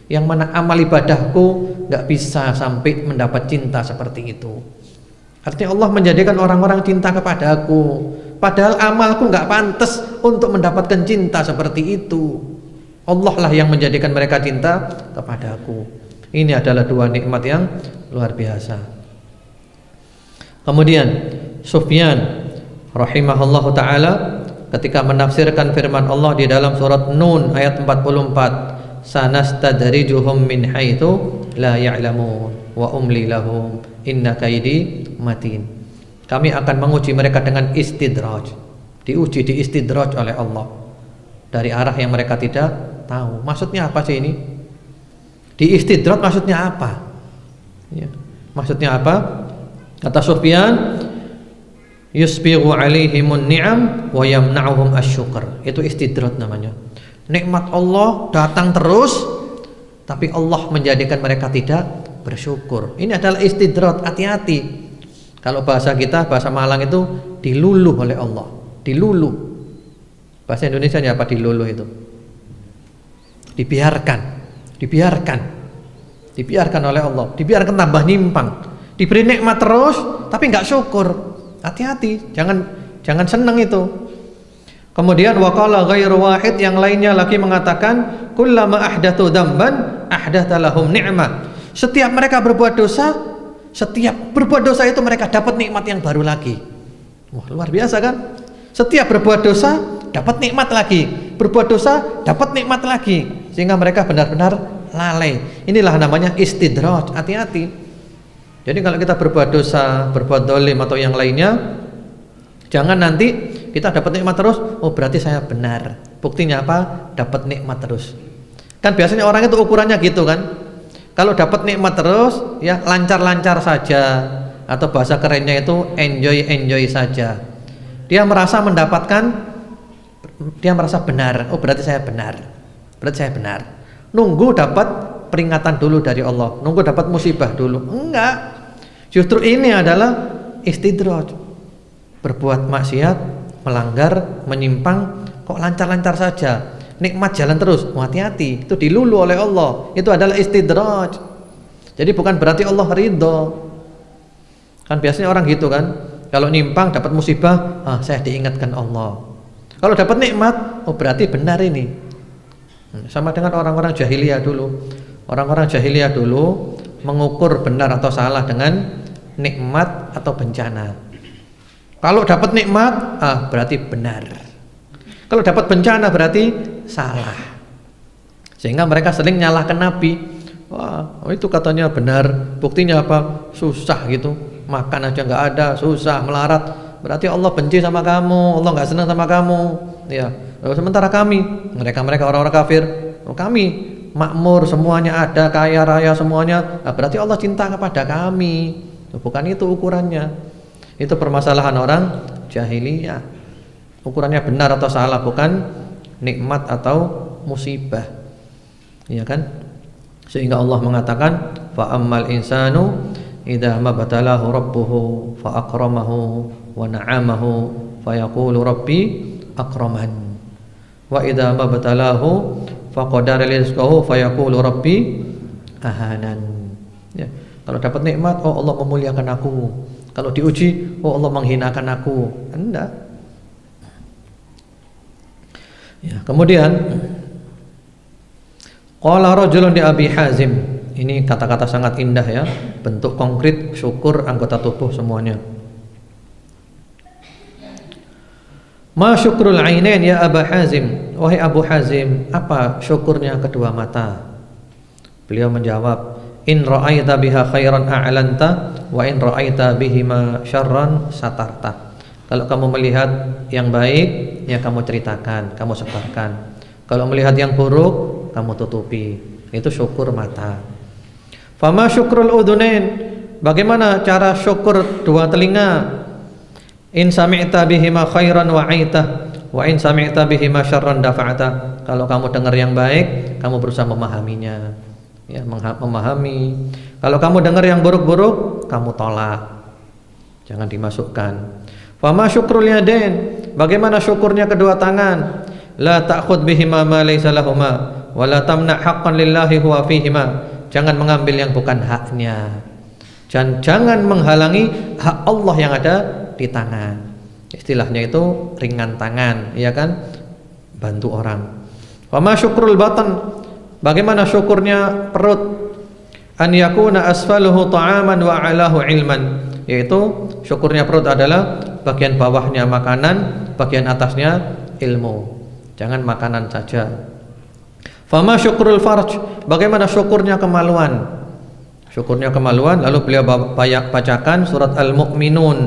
yang mana amal ibadahku nggak bisa sampai mendapat cinta seperti itu. Artinya Allah menjadikan orang-orang cinta kepadaku, padahal amalku nggak pantas untuk mendapatkan cinta seperti itu. Allah lah yang menjadikan mereka cinta kepadaku. Ini adalah 2 nikmat yang luar biasa. Kemudian Sufyan rahimahullahu taala ketika menafsirkan firman Allah di dalam surat Nun ayat 44, sanastadrijuhum min haitsu la ya'lamun wa umli lahum inna kaidi matin. Kami akan menguji mereka dengan istidraj. Diuji, diistidraj oleh Allah dari arah yang mereka tidak tahu. Maksudnya apa sih ini? Diistidraj maksudnya apa? Ya. Maksudnya apa? Kata Sufyan, yusbighu alaihimun ni'am wa yamna'uhum asyukur. Itu istidraj namanya. Nikmat Allah datang terus, tapi Allah menjadikan mereka tidak bersyukur. Ini adalah istidraj. Hati-hati. Kalau bahasa kita, bahasa Malang itu diluluh oleh Allah. Diluluh. Bahasa Indonesia apa diluluh itu? Dibiarkan oleh Allah, dibiarkan tambah nyimpang. Diberi nikmat terus, tapi nggak syukur. Hati-hati, jangan senang itu. Kemudian waqala ghairu wahid, yang lainnya lagi mengatakan, kullama ahdatsu dzamban ahdatsa lahum ni'mah. Setiap mereka berbuat dosa, Setiap berbuat dosa itu mereka dapat nikmat yang baru lagi. Wah, luar biasa kan? Setiap berbuat dosa dapat nikmat lagi, berbuat dosa dapat nikmat lagi, sehingga mereka benar-benar lalai. Inilah namanya istidraj. Hati-hati. Jadi kalau kita berbuat dosa, berbuat dolim atau yang lainnya, jangan nanti kita dapat nikmat terus, oh berarti saya benar. Buktinya apa? Dapat nikmat terus. Kan biasanya orang itu ukurannya gitu kan. Kalau dapat nikmat terus, ya lancar-lancar saja, atau bahasa kerennya itu enjoy saja. Dia merasa mendapatkan, dia merasa benar. Oh berarti saya benar. Berarti saya benar. Nunggu dapat peringatan dulu dari Allah, nunggu dapat musibah dulu. Enggak. Justru ini adalah istidraj. Berbuat maksiat, melanggar, menyimpang, kok lancar-lancar saja. Nikmat jalan terus. Hati-hati, itu dilulu oleh Allah. Itu adalah istidraj. Jadi bukan berarti Allah ridho. Kan biasanya orang gitu kan. Kalau nyimpang dapat musibah, saya diingatkan Allah. Kalau dapat nikmat, oh berarti benar ini. Sama dengan orang-orang jahiliyah dulu. Orang-orang jahiliyah dulu mengukur benar atau salah dengan nikmat atau bencana. Kalau dapat nikmat, berarti benar. Kalau dapat bencana berarti salah. Sehingga mereka sering nyalahkan Nabi. Wah, itu katanya benar. Buktinya apa? Susah gitu. Makan aja nggak ada, susah, melarat. Berarti Allah benci sama kamu, Allah nggak senang sama kamu. Ya. Sementara kami, mereka orang-orang kafir, kami makmur, semuanya ada, kaya raya semuanya. Berarti Allah cinta kepada kami. Bukan itu ukurannya. Itu permasalahan orang jahiliyah. Ukurannya benar atau salah, bukan nikmat atau musibah. Iya kan? Sehingga Allah mengatakan, fa ammal insanu idza mabtalahu rabbuhu fa akramahu wa na'amahu fa yaqulu rabbi akraman wa idza mabtalahu fa qadara rizqahu fa yaqulu rabbi ahanan. Ya, kalau dapat nikmat, oh Allah memuliakan aku. Kalau diuji, oh Allah menghinakan aku. Enggak. Ya, kemudian qala rajulun li Abi Hazim. Ini kata-kata sangat indah ya, bentuk konkret syukur anggota tubuh semuanya. Ma syukrul ainain ya Aba Hazim. Wahai Abu Hazim, apa syukurnya kedua mata? Beliau menjawab, in ra'aita biha khairan a'lanta wa in ra'aita bihima syarran satarta. Kalau kamu melihat yang baik, ya kamu ceritakan, kamu sebarkan. Kalau melihat yang buruk, kamu tutupi. Itu syukur mata. Fama syukrul udunain. Bagaimana cara syukur dua telinga? In sami'ta bihima khairan wa'aita wa in sami'ta bihima syarran dafa'ata. Kalau kamu dengar yang baik, kamu berusaha memahaminya. Ya, memahami. Kalau kamu dengar yang buruk-buruk, kamu tolak. Jangan dimasukkan. Fama syukrul yadain. Bagaimana syukurnya kedua tangan? La ta'khud bihima ma laysa lahuma wa la tamna' haqqan lillahi huwa fihima. Jangan mengambil yang bukan haknya. Jangan menghalangi hak Allah yang ada di tangan. Istilahnya itu ringan tangan, ya kan? Bantu orang. Wa ma syukrul batan. Bagaimana syukurnya perut? An yakuna asfaluhu ta'aman wa 'alahu 'ilman. Yaitu syukurnya perut adalah bagian bawahnya makanan, bagian atasnya ilmu. Jangan makanan saja. Fama syukrul farj. Bagaimana syukurnya kemaluan? Syukurnya kemaluan, lalu beliau bacakan surat Al-Mu'minun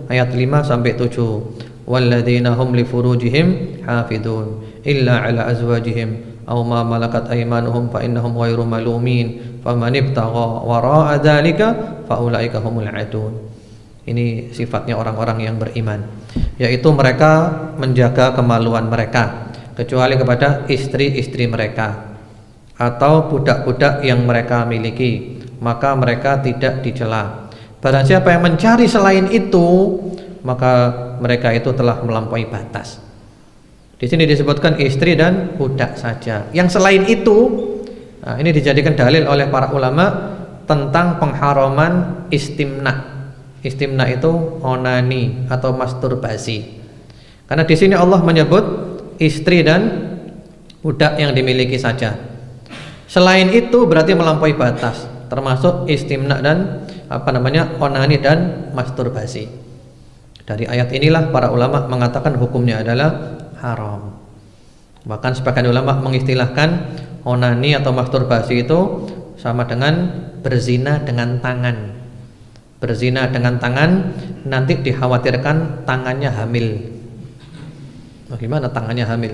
ayat 5 sampai 7. Walladzina hum li furujihim hafidun illa ala azwajihim aw ma malakat aymanuhum fa innahum ghairu malumin faman ibtagha wara'a dzalika fa ulaika humul adun. Ini sifatnya orang-orang yang beriman, yaitu mereka menjaga kemaluan mereka kecuali kepada istri-istri mereka atau budak-budak yang mereka miliki, maka mereka tidak dicela. Barang siapa yang mencari selain itu, maka mereka itu telah melampaui batas. Di sini disebutkan istri dan budak saja. Yang selain itu, nah, ini dijadikan dalil oleh para ulama tentang pengharaman istimna. Istimna itu onani atau masturbasi. Karena di sini Allah menyebut istri dan budak yang dimiliki saja. Selain itu berarti melampaui batas. termasuk istimna dan onani dan masturbasi. Dari ayat inilah para ulama mengatakan hukumnya adalah haram. Bahkan sebagian ulama mengistilahkan onani atau masturbasi itu sama dengan berzina dengan tangan. Berzina dengan tangan, nanti dikhawatirkan tangannya hamil. Bagaimana tangannya hamil?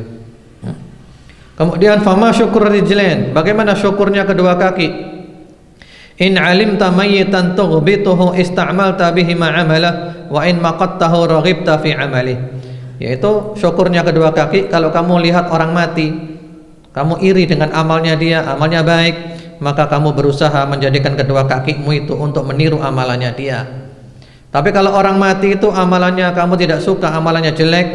Kemudian fama syukur rijlain, bagaimana syukurnya kedua kaki? In alimta mayyitan tughbituhu ista'malta bihi ma'amalah wa in maqattahu raghibta fi amalih. Yaitu syukurnya kedua kaki, kalau kamu lihat orang mati, kamu iri dengan amalnya dia, amalnya baik, maka kamu berusaha menjadikan kedua kakimu itu untuk meniru amalannya dia. Tapi kalau orang mati itu amalannya kamu tidak suka, amalannya jelek,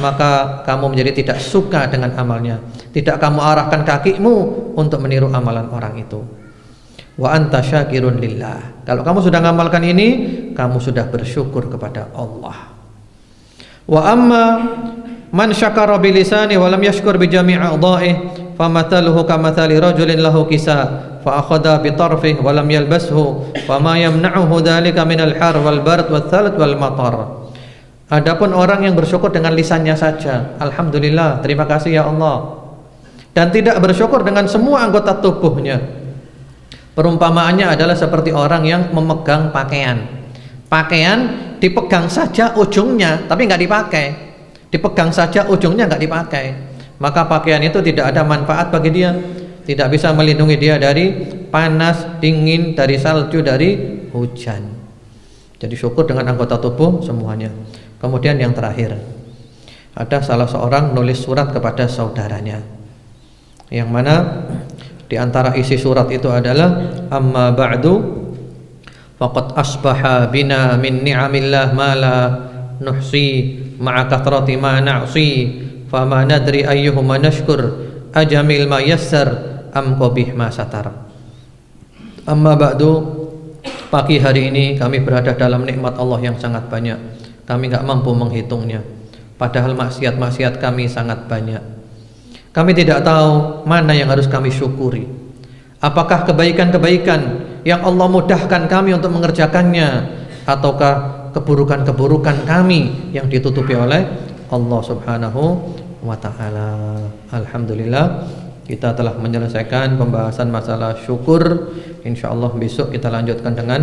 maka kamu menjadi tidak suka dengan amalnya. Tidak kamu arahkan kakimu untuk meniru amalan orang itu. Wa anta syakirun lillah. Kalau kamu sudah ngamalkan ini, kamu sudah bersyukur kepada Allah. Wa amma man syakara bilisani wa lam yashkur bi jami' a'dha'ihi famathaluhu kamathali rajulin lahu kisa fa akhadha bi tarfihi wa lam yalbashu fama yamna'uhu dhalika min al-har wal bard wal thalj wal matar. Adapun orang yang bersyukur dengan lisannya saja, alhamdulillah, terima kasih ya Allah, dan tidak bersyukur dengan semua anggota tubuhnya, perumpamaannya adalah seperti orang yang memegang pakaian. Pakaian dipegang saja ujungnya, tapi nggak dipakai. Dipegang saja ujungnya nggak dipakai. Maka pakaian itu tidak ada manfaat bagi dia, tidak bisa melindungi dia dari panas, dingin, dari salju, dari hujan. Jadi syukur dengan anggota tubuh semuanya. Kemudian yang terakhir, ada salah seorang nulis surat kepada saudaranya, yang mana di antara isi surat itu adalah amma ba'du faqad asbaha bina min ni'amillah ma la nuhsi ma'a kathrati ma na'si fama nadri ayyuhuma nashkur ajamil ma yassar am qabih ma satar. Amma ba'du, pagi hari ini kami berada dalam nikmat Allah yang sangat banyak. Kami enggak mampu menghitungnya. Padahal maksiat-maksiat kami sangat banyak. Kami tidak tahu mana yang harus kami syukuri. Apakah kebaikan-kebaikan yang Allah mudahkan kami untuk mengerjakannya, ataukah keburukan-keburukan kami yang ditutupi oleh Allah Subhanahu wa ta'ala. Alhamdulillah, kita telah menyelesaikan pembahasan masalah syukur. InsyaAllah besok kita lanjutkan dengan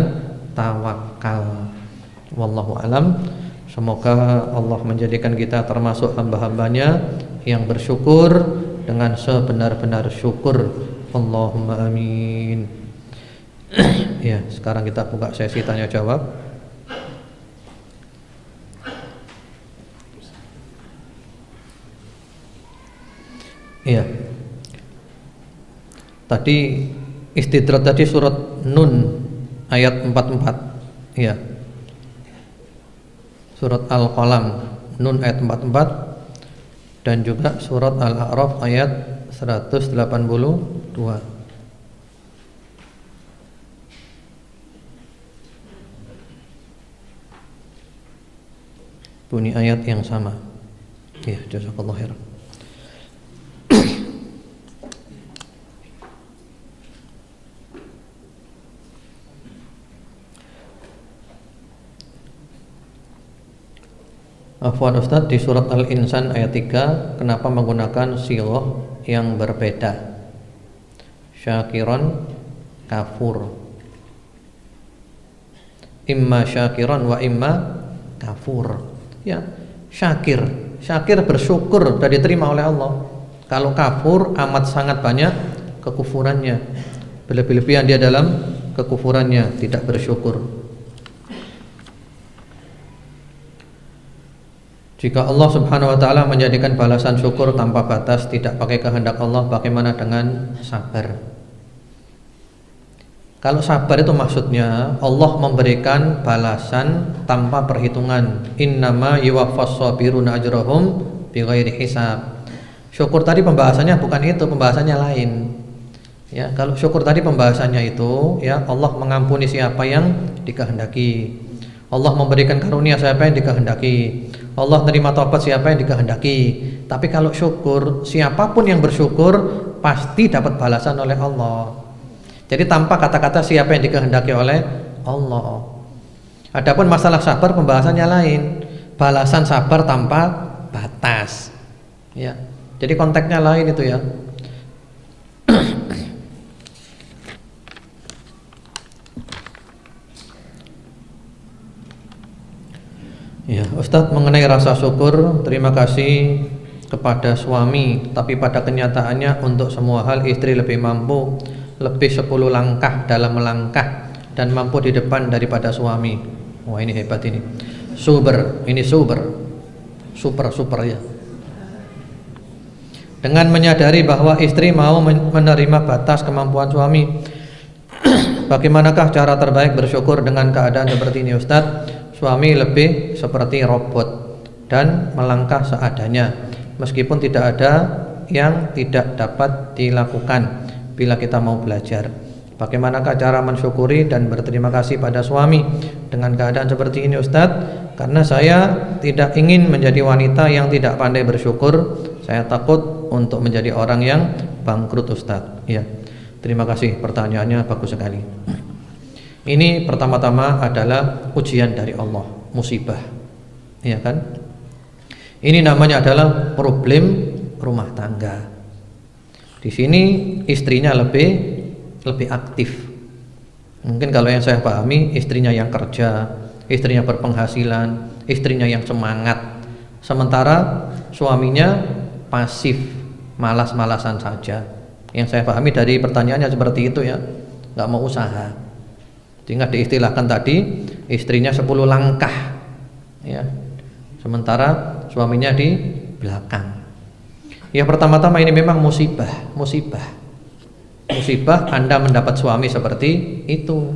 tawakal. Wallahu alam. Semoga Allah menjadikan kita termasuk hamba-hambanya yang bersyukur dengan sebenar-benar syukur. Allahumma amin. Ya, sekarang kita buka sesi tanya jawab. Iya. Tadi istidrak tadi surat Nun ayat 44. Iya. Surat Al-Qalam Nun ayat 44 dan juga surat Al-A'raf ayat 182. Bunyi ayat yang sama. Ya, jazakallahu khairan. Afwan Ustaz, di surat Al-Insan ayat 3 kenapa menggunakan sighah yang berbeda? Syakiran, kafur. Imma syakiran wa imma kafur. Ya, syakir bersyukur sudah diterima oleh Allah. Kalau kafur amat sangat banyak kekufurannya, berlebih-lebihan dia dalam kekufurannya, tidak bersyukur. Jika Allah Subhanahu wa ta'ala menjadikan balasan syukur tanpa batas, tidak pakai kehendak Allah, bagaimana dengan sabar? Kalau sabar itu maksudnya Allah memberikan balasan tanpa perhitungan. Innama yuwaffas sabiruna ajrahum bighairi hisab. Syukur tadi pembahasannya bukan itu, pembahasannya lain. Ya, kalau syukur tadi pembahasannya itu, ya, Allah mengampuni siapa yang dikehendaki. Allah memberikan karunia siapa yang dikehendaki. Allah menerima taubat siapa yang dikehendaki. Tapi kalau syukur, siapapun yang bersyukur pasti dapat balasan oleh Allah. Jadi tanpa kata-kata siapa yang dikehendaki oleh Allah. Adapun masalah sabar pembahasannya lain. Balasan sabar tanpa batas. Ya. Jadi konteksnya lain itu ya. Ya, Ustadz, mengenai rasa syukur, terima kasih kepada suami, tapi pada kenyataannya untuk semua hal istri lebih mampu, lebih 10 langkah dalam melangkah dan mampu di depan daripada suami. Wah, ini hebat ini. Ini super ya. Dengan menyadari bahwa istri mau menerima batas kemampuan suami, bagaimanakah cara terbaik bersyukur dengan keadaan seperti ini, Ustadz? Suami lebih seperti robot dan melangkah seadanya, meskipun tidak ada yang tidak dapat dilakukan bila kita mau belajar. Bagaimanakah cara mensyukuri dan berterima kasih pada suami dengan keadaan seperti ini, Ustadz? Karena saya tidak ingin menjadi wanita yang tidak pandai bersyukur. Saya takut untuk menjadi orang yang bangkrut, Ustadz. Ya, terima kasih, pertanyaannya bagus sekali. Ini pertama-tama adalah ujian dari Allah, musibah, ya kan? Ini namanya adalah problem rumah tangga. Di sini istrinya lebih aktif. Mungkin kalau yang saya pahami, istrinya yang kerja, istrinya berpenghasilan, istrinya yang semangat. Sementara suaminya pasif, malas-malasan saja. Yang saya pahami dari pertanyaannya seperti itu ya, nggak mau usaha. Sehingga diistilahkan tadi istrinya 10 langkah ya, sementara suaminya di belakang. Ya, pertama-tama ini memang musibah Anda mendapat suami seperti itu.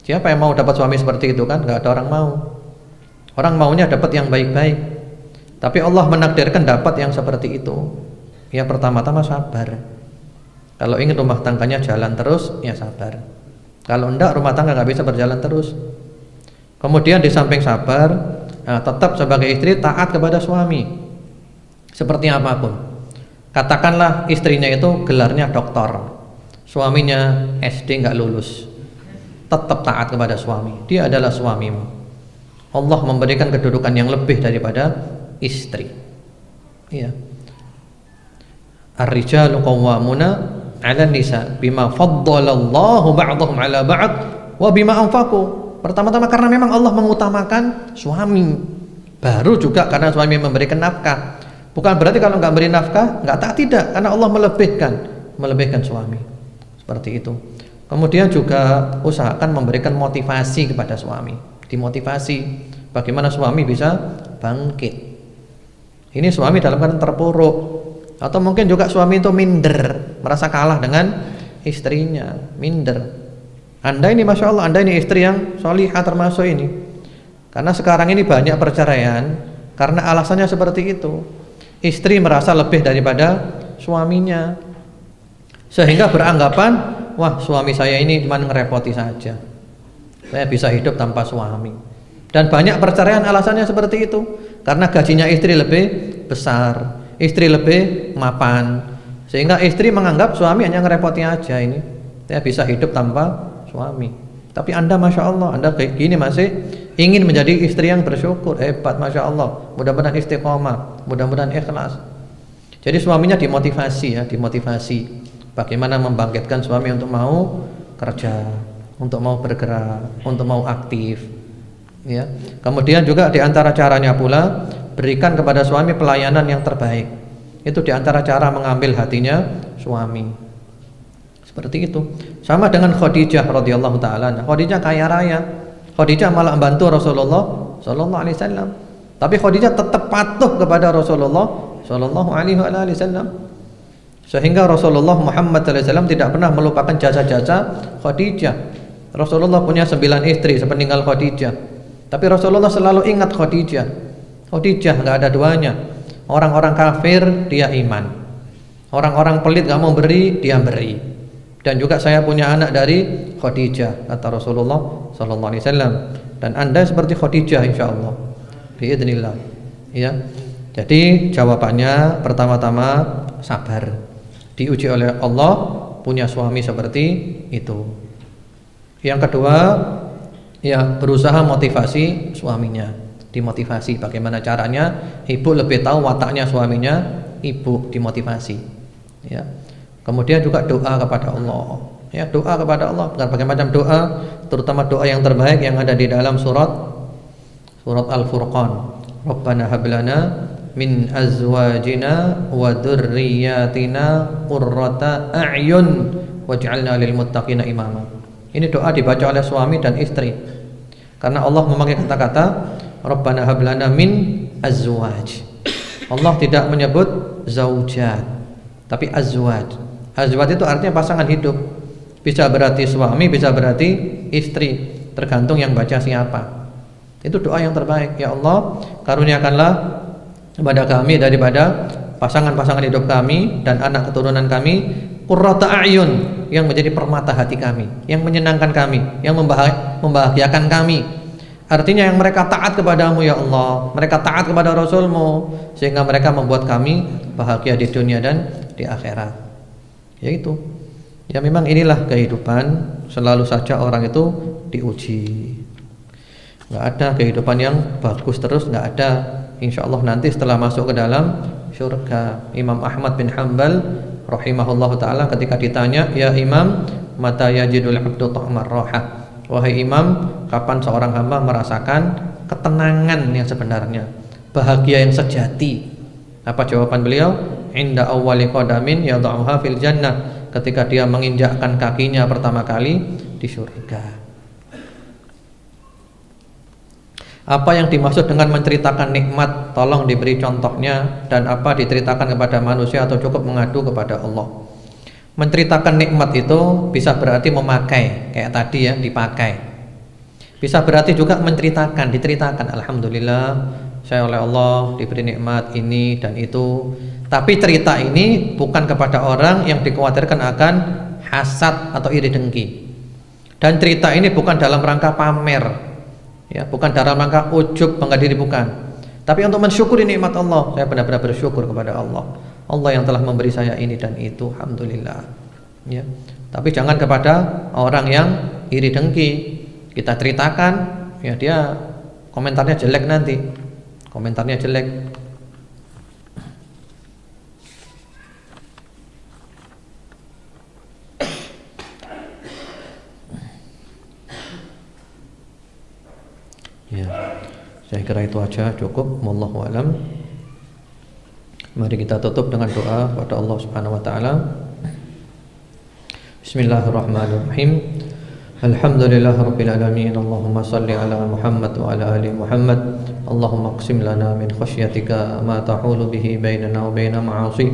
Siapa yang mau dapat suami seperti itu kan? Gak ada orang mau. Orang maunya dapat yang baik-baik. Tapi Allah menakdirkan dapat yang seperti itu. Ya, pertama-tama sabar. Kalau ingin rumah tangganya jalan terus, ya sabar. Kalau enggak, rumah tangga nggak bisa berjalan terus. Kemudian di samping sabar, tetap sebagai istri taat kepada suami. Seperti apapun. Katakanlah istrinya itu gelarnya doktor, suaminya SD nggak lulus, tetap taat kepada suami. Dia adalah suamimu. Allah memberikan kedudukan yang lebih daripada istri. Iya. Ar-rijalu qawwamuna 'ala nisa bima faddalallahu ba'dahum 'ala ba'd wa bima anfaqu. Pertama-tama karena memang Allah mengutamakan suami, baru juga karena suami memberikan nafkah. Bukan berarti kalau nggak beri nafkah nggak taat, tidak, karena Allah melebihkan suami. Seperti itu. Kemudian juga usahakan memberikan motivasi kepada suami, dimotivasi bagaimana suami bisa bangkit. Ini suami dalam keadaan terpuruk, atau mungkin juga suami itu minder, merasa kalah dengan istrinya, minder. Anda ini Masya Allah, Anda ini istri yang solihah termasuk ini. Karena sekarang ini banyak perceraian karena alasannya seperti itu. Istri merasa lebih daripada suaminya, sehingga beranggapan, wah suami saya ini cuma ngerepoti saja, saya bisa hidup tanpa suami. Dan banyak perceraian alasannya seperti itu, karena gajinya istri lebih besar, istri lebih mapan, sehingga istri menganggap suami hanya ngerepoti aja, ini saya bisa hidup tanpa suami. Tapi Anda Masya Allah, Anda kayak gini masih ingin menjadi istri yang bersyukur, hebat Masya Allah. Mudah-mudahan istiqomah, mudah-mudahan ikhlas. Jadi suaminya dimotivasi ya, dimotivasi bagaimana membangkitkan suami untuk mau kerja, untuk mau bergerak, untuk mau aktif ya. Kemudian juga diantara caranya pula, berikan kepada suami pelayanan yang terbaik. Itu diantara cara mengambil hatinya suami. Seperti itu. Sama dengan Khadijah radhiyallahu taala. Khadijah kaya raya. Khadijah malah membantu Rasulullah sallallahu alaihi wasallam. Tapi Khadijah tetap patuh kepada Rasulullah sallallahu alaihi wasallam. Sehingga Rasulullah Muhammad sallallahu alaihi wasallam tidak pernah melupakan jasa-jasa Khadijah. Rasulullah punya 9 istri sepeninggal Khadijah. Tapi Rasulullah selalu ingat Khadijah. Khadijah enggak ada duanya. Orang-orang kafir dia iman. Orang-orang pelit enggak mau beri, dia beri. Dan juga saya punya anak dari Khadijah, kata Rasulullah sallallahu alaihi wasallam. Dan Anda seperti Khadijah insyaallah. Biidznillah. Ya. Jadi jawabannya pertama-tama sabar. Diuji oleh Allah, punya suami seperti itu. Yang kedua, ya berusaha motivasi suaminya, dimotivasi bagaimana caranya. Ibu lebih tahu wataknya suaminya, ibu dimotivasi. Ya. Kemudian juga doa kepada Allah. Ya, doa kepada Allah, berbagai macam doa, terutama doa yang terbaik yang ada di dalam surat Al-Furqan. Rabbana hab lana min azwajina wa dzurriyyatina qurrata a'yun waj'alna lil muttaqina imama. Ini doa dibaca oleh suami dan istri. Karena Allah memakai kata-kata Rabbana hab lana min azwaj. Allah tidak menyebut zaujat, tapi azwaj. Azwaj itu artinya pasangan hidup. Bisa berarti suami, bisa berarti istri, tergantung yang baca siapa. Itu doa yang terbaik. Ya Allah, karuniakanlah kepada kami daripada pasangan-pasangan hidup kami dan anak keturunan kami qurrata a'yun, yang menjadi permata hati kami, yang menyenangkan kami, yang membahagiakan kami. Artinya yang mereka taat kepadamu ya Allah, mereka taat kepada Rasulmu, sehingga mereka membuat kami bahagia di dunia dan di akhirat. Yaitu, ya memang inilah kehidupan, selalu saja orang itu diuji. Nggak ada kehidupan yang bagus terus, nggak ada. Insya Allah nanti setelah masuk ke dalam surga. Imam Ahmad bin Hanbal rahimahullahu ta'ala ketika ditanya, ya Imam, mata yajidul abdu ta'mar roha. Wahai Imam, kapan seorang hamba merasakan ketenangan yang sebenarnya, bahagia yang sejati? Apa jawaban beliau? Inda awwali qadamin yad'uha fil jannah, ketika dia menginjakkan kakinya pertama kali di surga. Apa yang dimaksud dengan menceritakan nikmat? Tolong diberi contohnya. Dan apa diceritakan kepada manusia atau cukup mengadu kepada Allah? Menceritakan nikmat itu bisa berarti memakai, kayak tadi ya, dipakai. Bisa berarti juga menceritakan, diceritakan, alhamdulillah saya oleh Allah diberi nikmat ini dan itu. Tapi cerita ini bukan kepada orang yang dikhawatirkan akan hasad atau iri dengki. Dan cerita ini bukan dalam rangka pamer, ya, bukan dalam rangka ujub bangga diri, bukan. Tapi untuk mensyukuri nikmat Allah. Saya benar-benar bersyukur kepada Allah, Allah yang telah memberi saya ini dan itu, alhamdulillah. Ya. Tapi jangan kepada orang yang iri dengki. Kita ceritakan, ya dia komentarnya jelek nanti. Komentarnya jelek. Ya, saya kira itu aja cukup. Wallahu alam. Mari kita tutup dengan doa kepada Allah Subhanahu wa taala. Bismillahirrahmanirrahim. Alhamdulillahirabbil alamin. Allahumma shalli ala Muhammad wa ala ali Muhammad. Allahumma aqsim lana min khasyyatika ma tahulu bihi bainana wa baina ma'asi,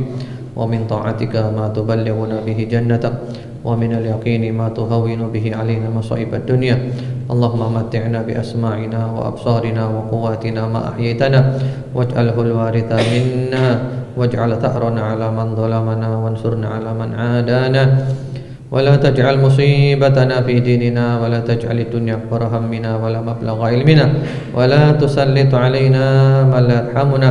wa min ta'atika ma tuballighuna bihi jannatak, wa min al-yaqini ma tuhawwinu bihi alaina masa'ib ad-dunya. Allahumma matti'na bi asma'ina wa absarina wa quwwatina ma ahyaytana waj'alhu al-waritha minna waj'al tha'rana 'ala man dhalamana wansurna 'ala man 'adana wa la taj'al musibatana fi dinina wa la taj'al ad-dunya akbar hammina wa la mablagha ilmina wa la tusallit 'alaina man la yarhamuna.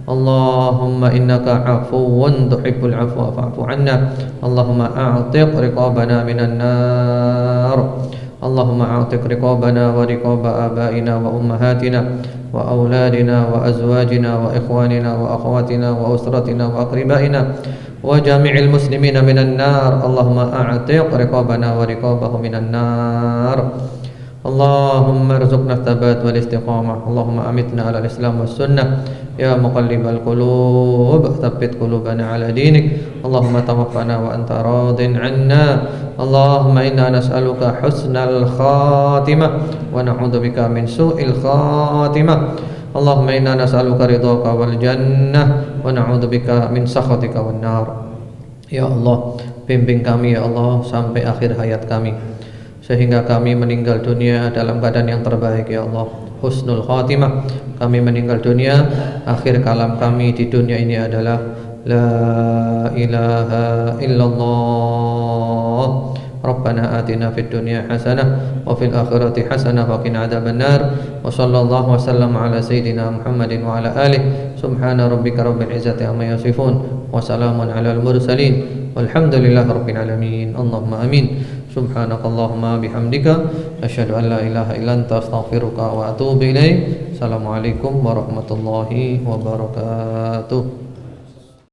Allahumma innaka 'afuwwun tuhibbul 'afwa fa'fu 'anna. Allahumma a'tiq riqabana minan nar. Allahumma a'tiq riqabana wa riqaba abaina wa ummahatina wa auladina wa azwajina wa ikhwanina wa akhawatina wa usratina wa aqribaina wa jami'il muslimina minan nar. Allahumma a'tiq riqabana wa riqabahum minan nar. Allahumma arzuqna thabat wal istiqamah. Allahumma amitna ala al-islam was sunnah. Ya muqallibal qulub, tsabbit qulubana ala dinik. Allahumma tawaffana wa anta radin 'anna. Allahumma inna nas'aluka husnal khatimah wa na'udzubika min su'il khatimah. Allahumma inna nas'aluka ridhaka wal jannah wa na'udzubika min sakhatika wan nar. Ya Allah, bimbing kami ya Allah sampai akhir hayat kami, sehingga kami meninggal dunia dalam keadaan yang terbaik ya Allah, husnul khatimah. Kami meninggal dunia, akhir kalam kami di dunia ini adalah la ilaha illallah. Rabbana atina fid dunya hasanah wa fil akhirati hasanah wa qina adzabannar. Wa sallallahu wasallam ala sayidina Muhammadin wa ala alihi. Subhana rabbika rabbil izzati amma yasifun wa salamun alal mursalin Walhamdulillahirabbil alamin. Allahumma amin. Subhanakallahumma bihamdika asyhadu an la ilaha illa anta astaghfiruka wa atubu ilaik. Assalamualaikum warahmatullahi wabarakatuh.